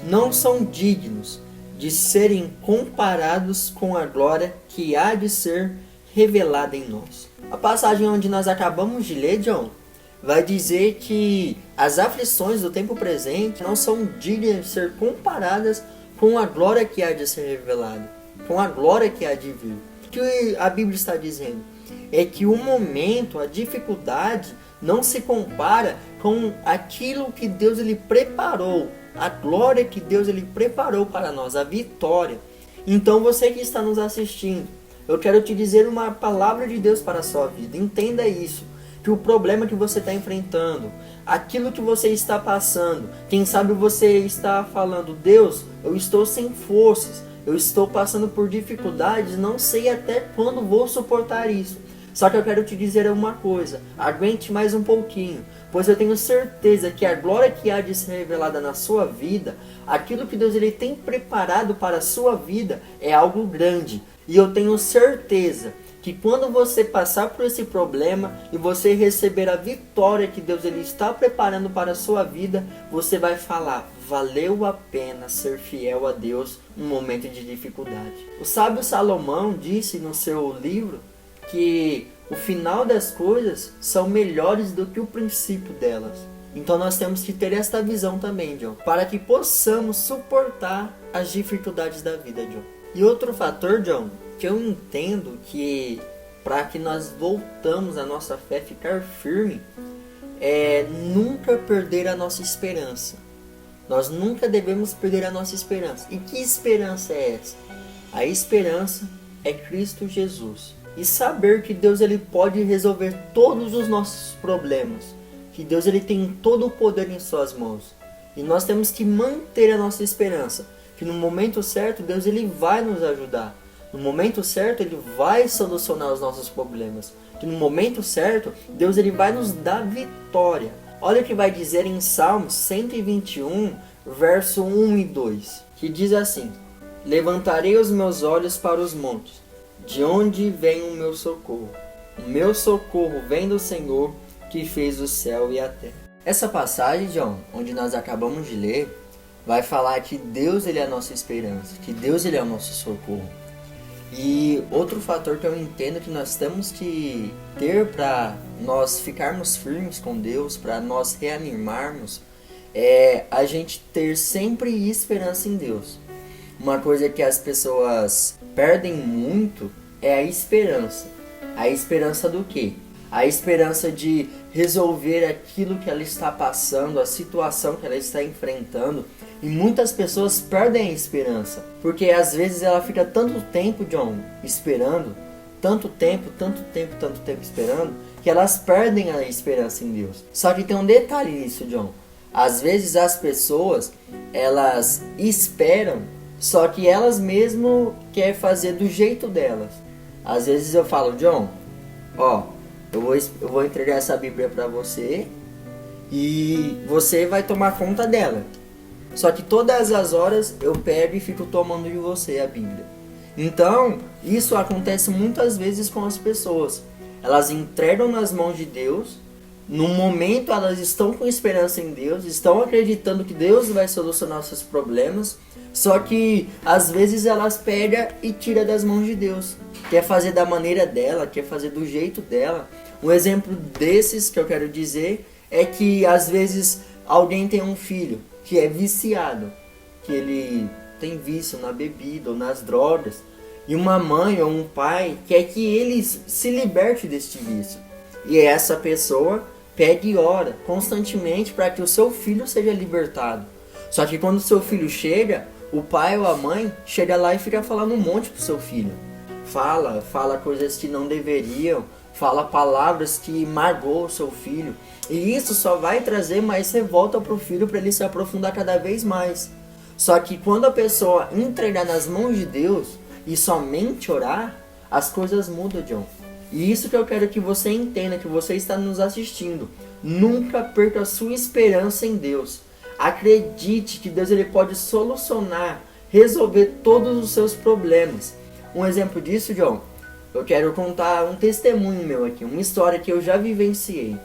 não são dignos de serem comparados com a glória que há de ser revelada em nós. A passagem onde nós acabamos de ler, John, vai dizer que as aflições do tempo presente não são dignas de ser comparadas com a glória que há de ser revelada, com a glória que há de vir. O que a Bíblia está dizendo é que o momento, a dificuldade, não se compara com aquilo que Deus ele preparou, a glória que Deus ele preparou para nós, a vitória. Então você que está nos assistindo, eu quero te dizer uma palavra de Deus para a sua vida. Entenda isso, que o problema que você está enfrentando, aquilo que você está passando, quem sabe você está falando: Deus, eu estou sem forças, eu estou passando por dificuldades, não sei até quando vou suportar isso. Só que eu quero te dizer uma coisa: aguente mais um pouquinho, pois eu tenho certeza que a glória que há de ser revelada na sua vida, aquilo que Deus ele tem preparado para a sua vida é algo grande. E eu tenho certeza que quando você passar por esse problema e você receber a vitória que Deus ele está preparando para a sua vida, você vai falar: valeu a pena ser fiel a Deus no momento de dificuldade. O sábio Salomão disse no seu livro que o final das coisas são melhores do que o princípio delas. Então nós temos que ter esta visão também, John, para que possamos suportar as dificuldades da vida, John. E outro fator, John, que eu entendo que para que nós voltamos a nossa fé ficar firme, é nunca perder a nossa esperança. Nós nunca devemos perder a nossa esperança. E que esperança é essa? A esperança é Cristo Jesus. E saber que Deus ele pode resolver todos os nossos problemas, que Deus ele tem todo o poder em suas mãos. E nós temos que manter a nossa esperança, que no momento certo Deus ele vai nos ajudar. No momento certo Ele vai solucionar os nossos problemas, que no momento certo Deus ele vai nos dar vitória. Olha o que vai dizer em Salmos 121, verso 1 e 2, que diz assim: levantarei os meus olhos para os montes, de onde vem o meu socorro? O meu socorro vem do Senhor, que fez o céu e a terra. Essa passagem, John, onde nós acabamos de ler, vai falar que Deus ele é a nossa esperança, que Deus ele é o nosso socorro. E outro fator que eu entendo que nós temos que ter para nós ficarmos firmes com Deus, para nós reanimarmos, é a gente ter sempre esperança em Deus. Uma coisa que as pessoas perdem muito é a esperança. A esperança do quê? A esperança de resolver aquilo que ela está passando, a situação que ela está enfrentando. E muitas pessoas perdem a esperança, porque às vezes ela fica tanto tempo, John, esperando, tanto tempo esperando, que elas perdem a esperança em Deus. Só que tem um detalhe nisso, John. Às vezes as pessoas, elas esperam, só que elas mesmo querem fazer do jeito delas. Às vezes eu falo: John, ó, eu vou entregar essa Bíblia para você e você vai tomar conta dela. Só que todas as horas eu pego e fico tomando de você a Bíblia. Então, isso acontece muitas vezes com as pessoas. Elas entregam nas mãos de Deus. No momento elas estão com esperança em Deus, estão acreditando que Deus vai solucionar os seus problemas. Só que às vezes elas pegam e tiram das mãos de Deus. Quer fazer da maneira dela, quer fazer do jeito dela. Um exemplo desses que eu quero dizer é que às vezes alguém tem um filho que é viciado, que ele tem vício na bebida ou nas drogas, e uma mãe ou um pai quer que ele se liberte deste vício. E essa pessoa pede e ora constantemente para que o seu filho seja libertado. Só que quando o seu filho chega, o pai ou a mãe chega lá e fica falando um monte pro seu filho. fala coisas que não deveriam, fala palavras que magoam o seu filho. E isso só vai trazer mais revolta para o filho, para ele se aprofundar cada vez mais. Só que quando a pessoa entregar nas mãos de Deus e somente orar, as coisas mudam, John. E isso que eu quero que você entenda, que você está nos assistindo. Nunca perca a sua esperança em Deus. Acredite que Deus ele pode solucionar, resolver todos os seus problemas. Um exemplo disso, John, eu quero contar um testemunho meu aqui, uma história que eu já vivenciei.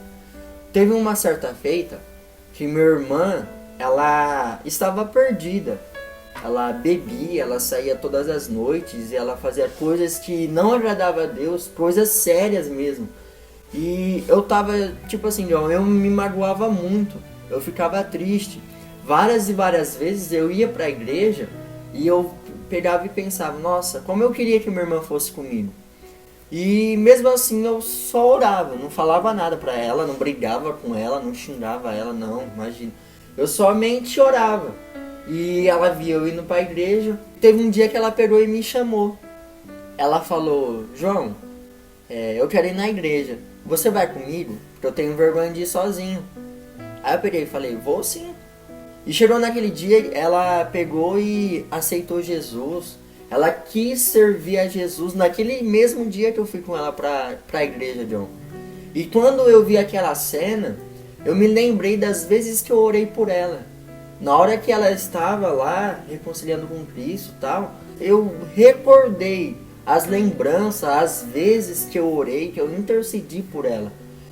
Teve uma certa feita que minha irmã, ela estava perdida. Ela bebia, ela saía todas as noites e ela fazia coisas que não agradavam a Deus, coisas sérias mesmo. E eu tava, tipo assim, John, eu me magoava muito, eu ficava triste. Várias e várias vezes eu ia pra igreja e eu pegava e pensava, nossa, como eu queria que minha irmã fosse comigo. E mesmo assim eu só orava, não falava nada pra ela, não brigava com ela, não xingava ela, não, imagina. Eu somente orava. E ela via eu indo pra igreja. Teve um dia que ela pegou e me chamou. Ela falou, João, eu quero ir na igreja. Você vai comigo? Porque eu tenho vergonha de ir sozinho. Aí eu peguei e falei, vou sim. E chegou naquele dia, ela pegou e aceitou Jesus. Ela quis servir a Jesus naquele mesmo dia que eu fui com ela pra igreja, John. E quando eu vi aquela cena, eu me lembrei das vezes que eu orei por ela. Na hora que ela estava lá, reconciliando com Cristo e tal, eu recordei as lembranças, as vezes que eu orei, que eu intercedi por ela.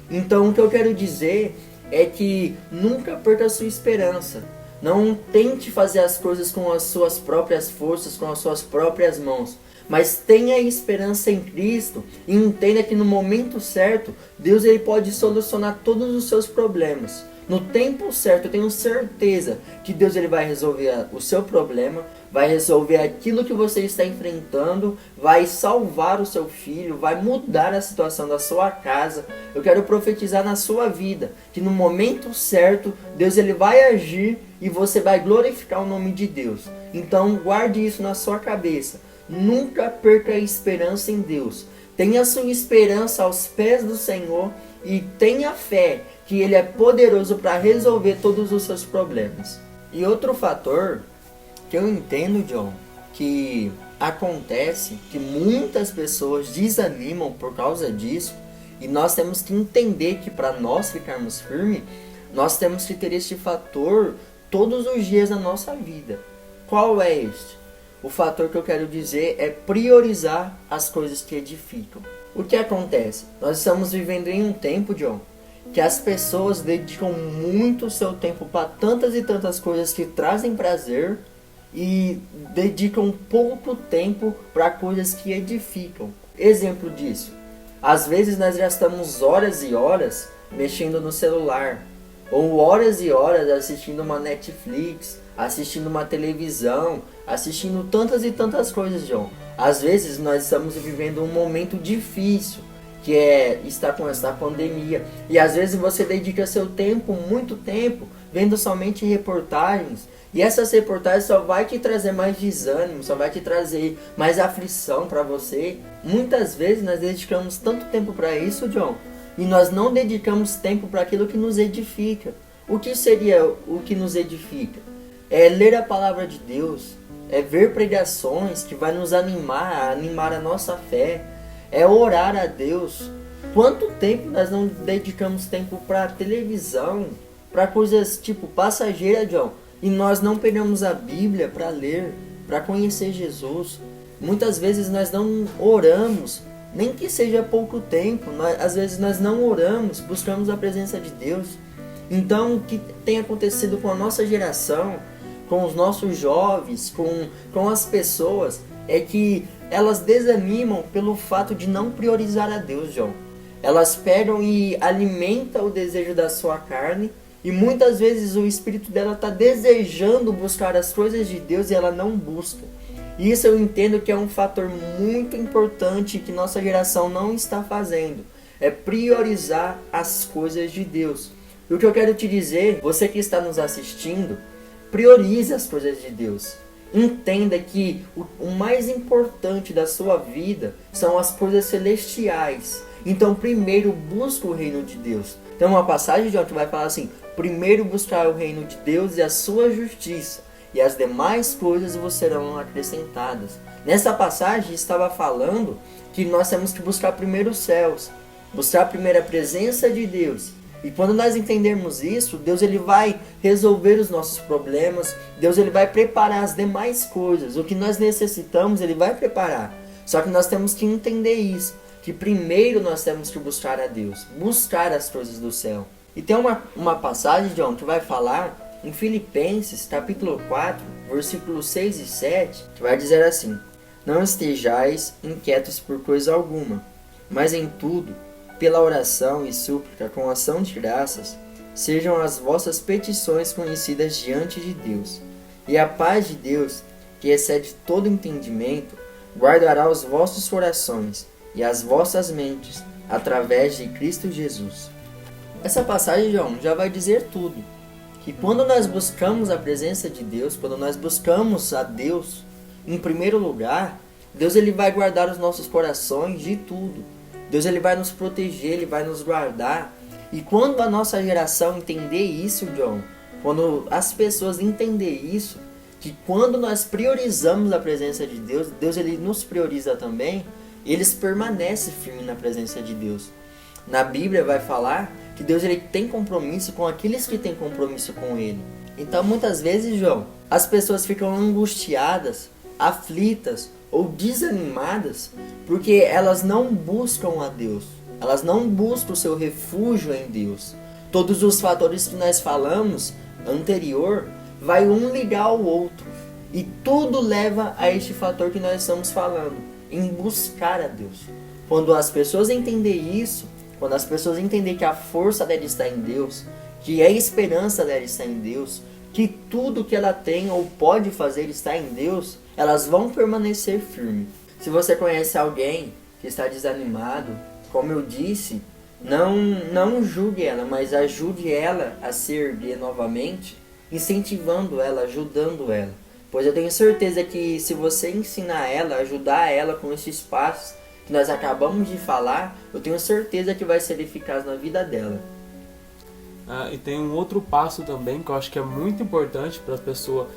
Então o que eu quero dizer é que nunca perca a sua esperança. Não tente fazer as coisas com as suas próprias forças, com as suas próprias mãos. Mas tenha esperança em Cristo e entenda que no momento certo, Deus ele pode solucionar todos os seus problemas. No tempo certo, eu tenho certeza que Deus ele vai resolver o seu problema, vai resolver aquilo que você está enfrentando, vai salvar o seu filho, vai mudar a situação da sua casa. Eu quero profetizar na sua vida que no momento certo, Deus ele vai agir e você vai glorificar o nome de Deus. Então guarde isso na sua cabeça. Nunca perca a esperança em Deus. Tenha sua esperança aos pés do Senhor e tenha fé que Ele é poderoso para resolver todos os seus problemas. E outro fator que eu entendo, John, que acontece, que muitas pessoas desanimam por causa disso, e nós temos que entender que para nós ficarmos firmes, nós temos que ter este fator todos os dias da nossa vida. Qual é este? O fator que eu quero dizer é priorizar as coisas que edificam. O que acontece? Nós estamos vivendo em um tempo, John, que as pessoas dedicam muito o seu tempo para tantas e tantas coisas que trazem prazer e dedicam pouco tempo para coisas que edificam. Exemplo disso, às vezes nós gastamos horas e horas mexendo no celular, ou horas e horas assistindo uma Netflix, assistindo uma televisão, assistindo tantas e tantas coisas, John. Às vezes nós estamos vivendo um momento difícil, que é estar com essa pandemia. E às vezes você dedica seu tempo, muito tempo, vendo somente reportagens. E essas reportagens só vai te trazer mais desânimo, só vai te trazer mais aflição para você. Muitas vezes nós dedicamos tanto tempo para isso, John, e nós não dedicamos tempo para aquilo que nos edifica. O que seria o que nos edifica? É ler a palavra de Deus, é ver pregações que vai nos animar a nossa fé, é orar a Deus. Quanto tempo nós não dedicamos tempo para televisão, para coisas tipo passageira, John, e nós não pegamos a Bíblia para ler, para conhecer Jesus. Muitas vezes nós não oramos, nem que seja pouco tempo, às vezes nós não oramos, buscamos a presença de Deus. Então o que tem acontecido com a nossa geração, com os nossos jovens, com as pessoas, é que elas desanimam pelo fato de não priorizar a Deus, John. Elas pegam e alimentam o desejo da sua carne, e muitas vezes o espírito dela está desejando buscar as coisas de Deus e ela não busca. E isso eu entendo que é um fator muito importante que nossa geração não está fazendo. É priorizar as coisas de Deus. E o que eu quero te dizer, você que está nos assistindo, priorize as coisas de Deus. Entenda que o mais importante da sua vida são as coisas celestiais. Então primeiro busca o reino de Deus. Tem uma passagem de onde vai falar assim: primeiro buscar o reino de Deus e a sua justiça, e as demais coisas vos serão acrescentadas. Nessa passagem estava falando que nós temos que buscar primeiro os céus, buscar primeiro a presença de Deus. E quando nós entendermos isso, Deus ele vai resolver os nossos problemas, Deus ele vai preparar as demais coisas. O que nós necessitamos, ele vai preparar. Só que nós temos que entender isso, que primeiro nós temos que buscar a Deus, buscar as coisas do céu. E tem uma passagem, John, que vai falar em Filipenses, capítulo 4, versículos 6 e 7, que vai dizer assim: não estejais inquietos por coisa alguma, mas em tudo, pela oração e súplica com ação de graças, sejam as vossas petições conhecidas diante de Deus. E a paz de Deus, que excede todo entendimento, guardará os vossos corações e as vossas mentes, através de Cristo Jesus. Essa passagem, João, já vai dizer tudo. Que quando nós buscamos a presença de Deus, quando nós buscamos a Deus em primeiro lugar, Deus ele vai guardar os nossos corações de tudo. Deus ele vai nos proteger, ele vai nos guardar. E quando a nossa geração entender isso, John, quando as pessoas entenderem isso, que quando nós priorizamos a presença de Deus, Deus ele nos prioriza também, eles permanecem firmes na presença de Deus. Na Bíblia vai falar que Deus ele tem compromisso com aqueles que têm compromisso com Ele. Então muitas vezes, João, as pessoas ficam angustiadas, aflitas ou desanimadas porque elas não buscam a Deus. Elas não buscam o seu refúgio em Deus. Todos os fatores que nós falamos anterior, vai um ligar ao outro. E tudo leva a este fator que nós estamos falando, em buscar a Deus. Quando as pessoas entenderem isso, quando as pessoas entenderem que a força dela está em Deus, que a esperança dela está em Deus, que tudo que ela tem ou pode fazer está em Deus, elas vão permanecer firmes. Se você conhece alguém que está desanimado, como eu disse, não julgue ela, mas ajude ela a se erguer novamente, incentivando ela, ajudando ela. Pois eu tenho certeza que se você ensinar ela, ajudar ela com esses passos que nós acabamos de falar, eu tenho certeza que vai ser eficaz na vida dela. E tem um outro passo também que eu acho que é muito importante para a pessoa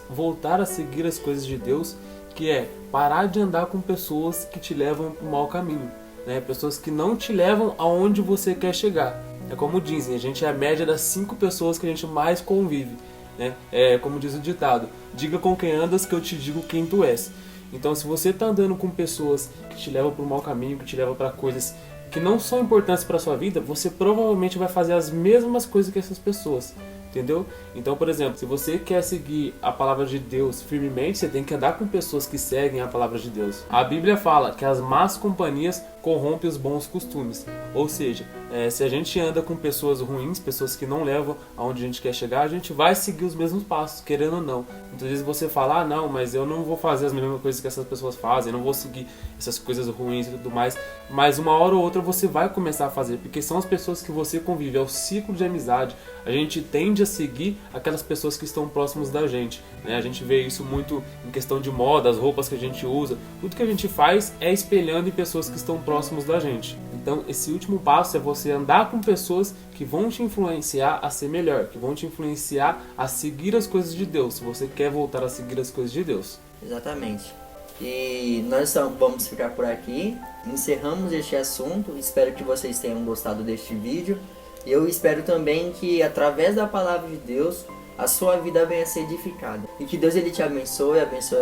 voltar a seguir as coisas de Deus, que é parar de andar com pessoas que te levam para o mau caminho, né? Pessoas que não te levam aonde você quer chegar. É como dizem, a gente é a média das 5 pessoas que a gente mais convive, né? É como diz o ditado: diga com quem andas que eu te digo quem tu és. Então, se você está andando com pessoas que te levam para o mau caminho, que te levam para coisas que não são importantes para a sua vida, você provavelmente vai fazer as mesmas coisas que essas pessoas, entendeu? Então, por exemplo, se você quer seguir a palavra de Deus firmemente, você tem que andar com pessoas que seguem a palavra de Deus. A Bíblia fala que as más companhias corrompem os bons costumes. Ou seja, se a gente anda com pessoas ruins, pessoas que não levam aonde a gente quer chegar, a gente vai seguir os mesmos passos, querendo ou não. Muitas vezes você fala: não, mas eu não vou fazer as mesmas coisas que essas pessoas fazem, eu não vou seguir essas coisas ruins e tudo mais. Mas uma hora ou outra você vai começar a fazer, porque são as pessoas que você convive, é o ciclo de amizade. A gente tende a seguir aquelas pessoas que estão próximas da gente, né? A gente vê isso muito em questão de moda, as roupas que a gente usa, tudo que a gente faz é espelhando em pessoas que estão próximos da gente. Então esse último passo é você andar com pessoas que vão te influenciar a ser melhor, que vão te influenciar a seguir as coisas de Deus, se você quer voltar a seguir as coisas de Deus. Exatamente. E nós vamos ficar por aqui, encerramos este assunto. Espero que vocês tenham gostado deste vídeo. Eu espero também que através da palavra de Deus a sua vida venha a ser edificada. E que Deus ele te abençoe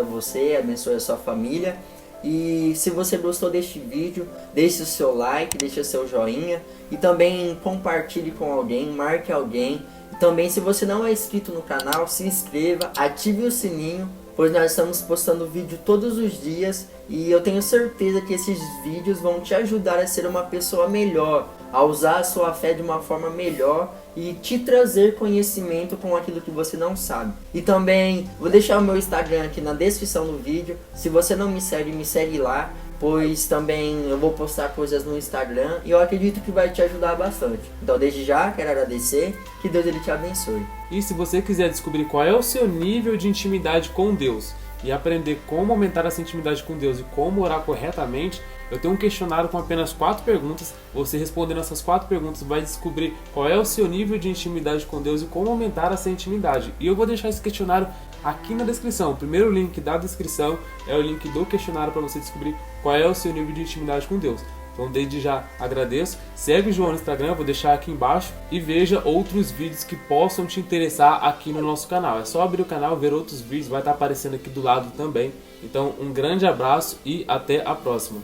você, abençoe a sua família. E se você gostou deste vídeo, deixe o seu like, deixe o seu joinha. E também compartilhe com alguém, marque alguém. E também, se você não é inscrito no canal, se inscreva, ative o sininho, pois nós estamos postando vídeo todos os dias. E eu tenho certeza que esses vídeos vão te ajudar a ser uma pessoa melhor, a usar a sua fé de uma forma melhor e te trazer conhecimento com aquilo que você não sabe. E também vou deixar o meu Instagram aqui na descrição do vídeo. Se você não me segue lá, pois também eu vou postar coisas no Instagram e eu acredito que vai te ajudar bastante. Então desde já quero agradecer, que Deus ele te abençoe. E se você quiser descobrir qual é o seu nível de intimidade com Deus, e aprender como aumentar essa intimidade com Deus e como orar corretamente, eu tenho um questionário com apenas 4 perguntas. Você respondendo essas 4 perguntas vai descobrir qual é o seu nível de intimidade com Deus e como aumentar essa intimidade. E eu vou deixar esse questionário aqui na descrição. O primeiro link da descrição é o link do questionário para você descobrir qual é o seu nível de intimidade com Deus. Então desde já agradeço, segue o João no Instagram, vou deixar aqui embaixo, e veja outros vídeos que possam te interessar aqui no nosso canal. É só abrir o canal, ver outros vídeos, vai estar aparecendo aqui do lado também. Então um grande abraço e até a próxima.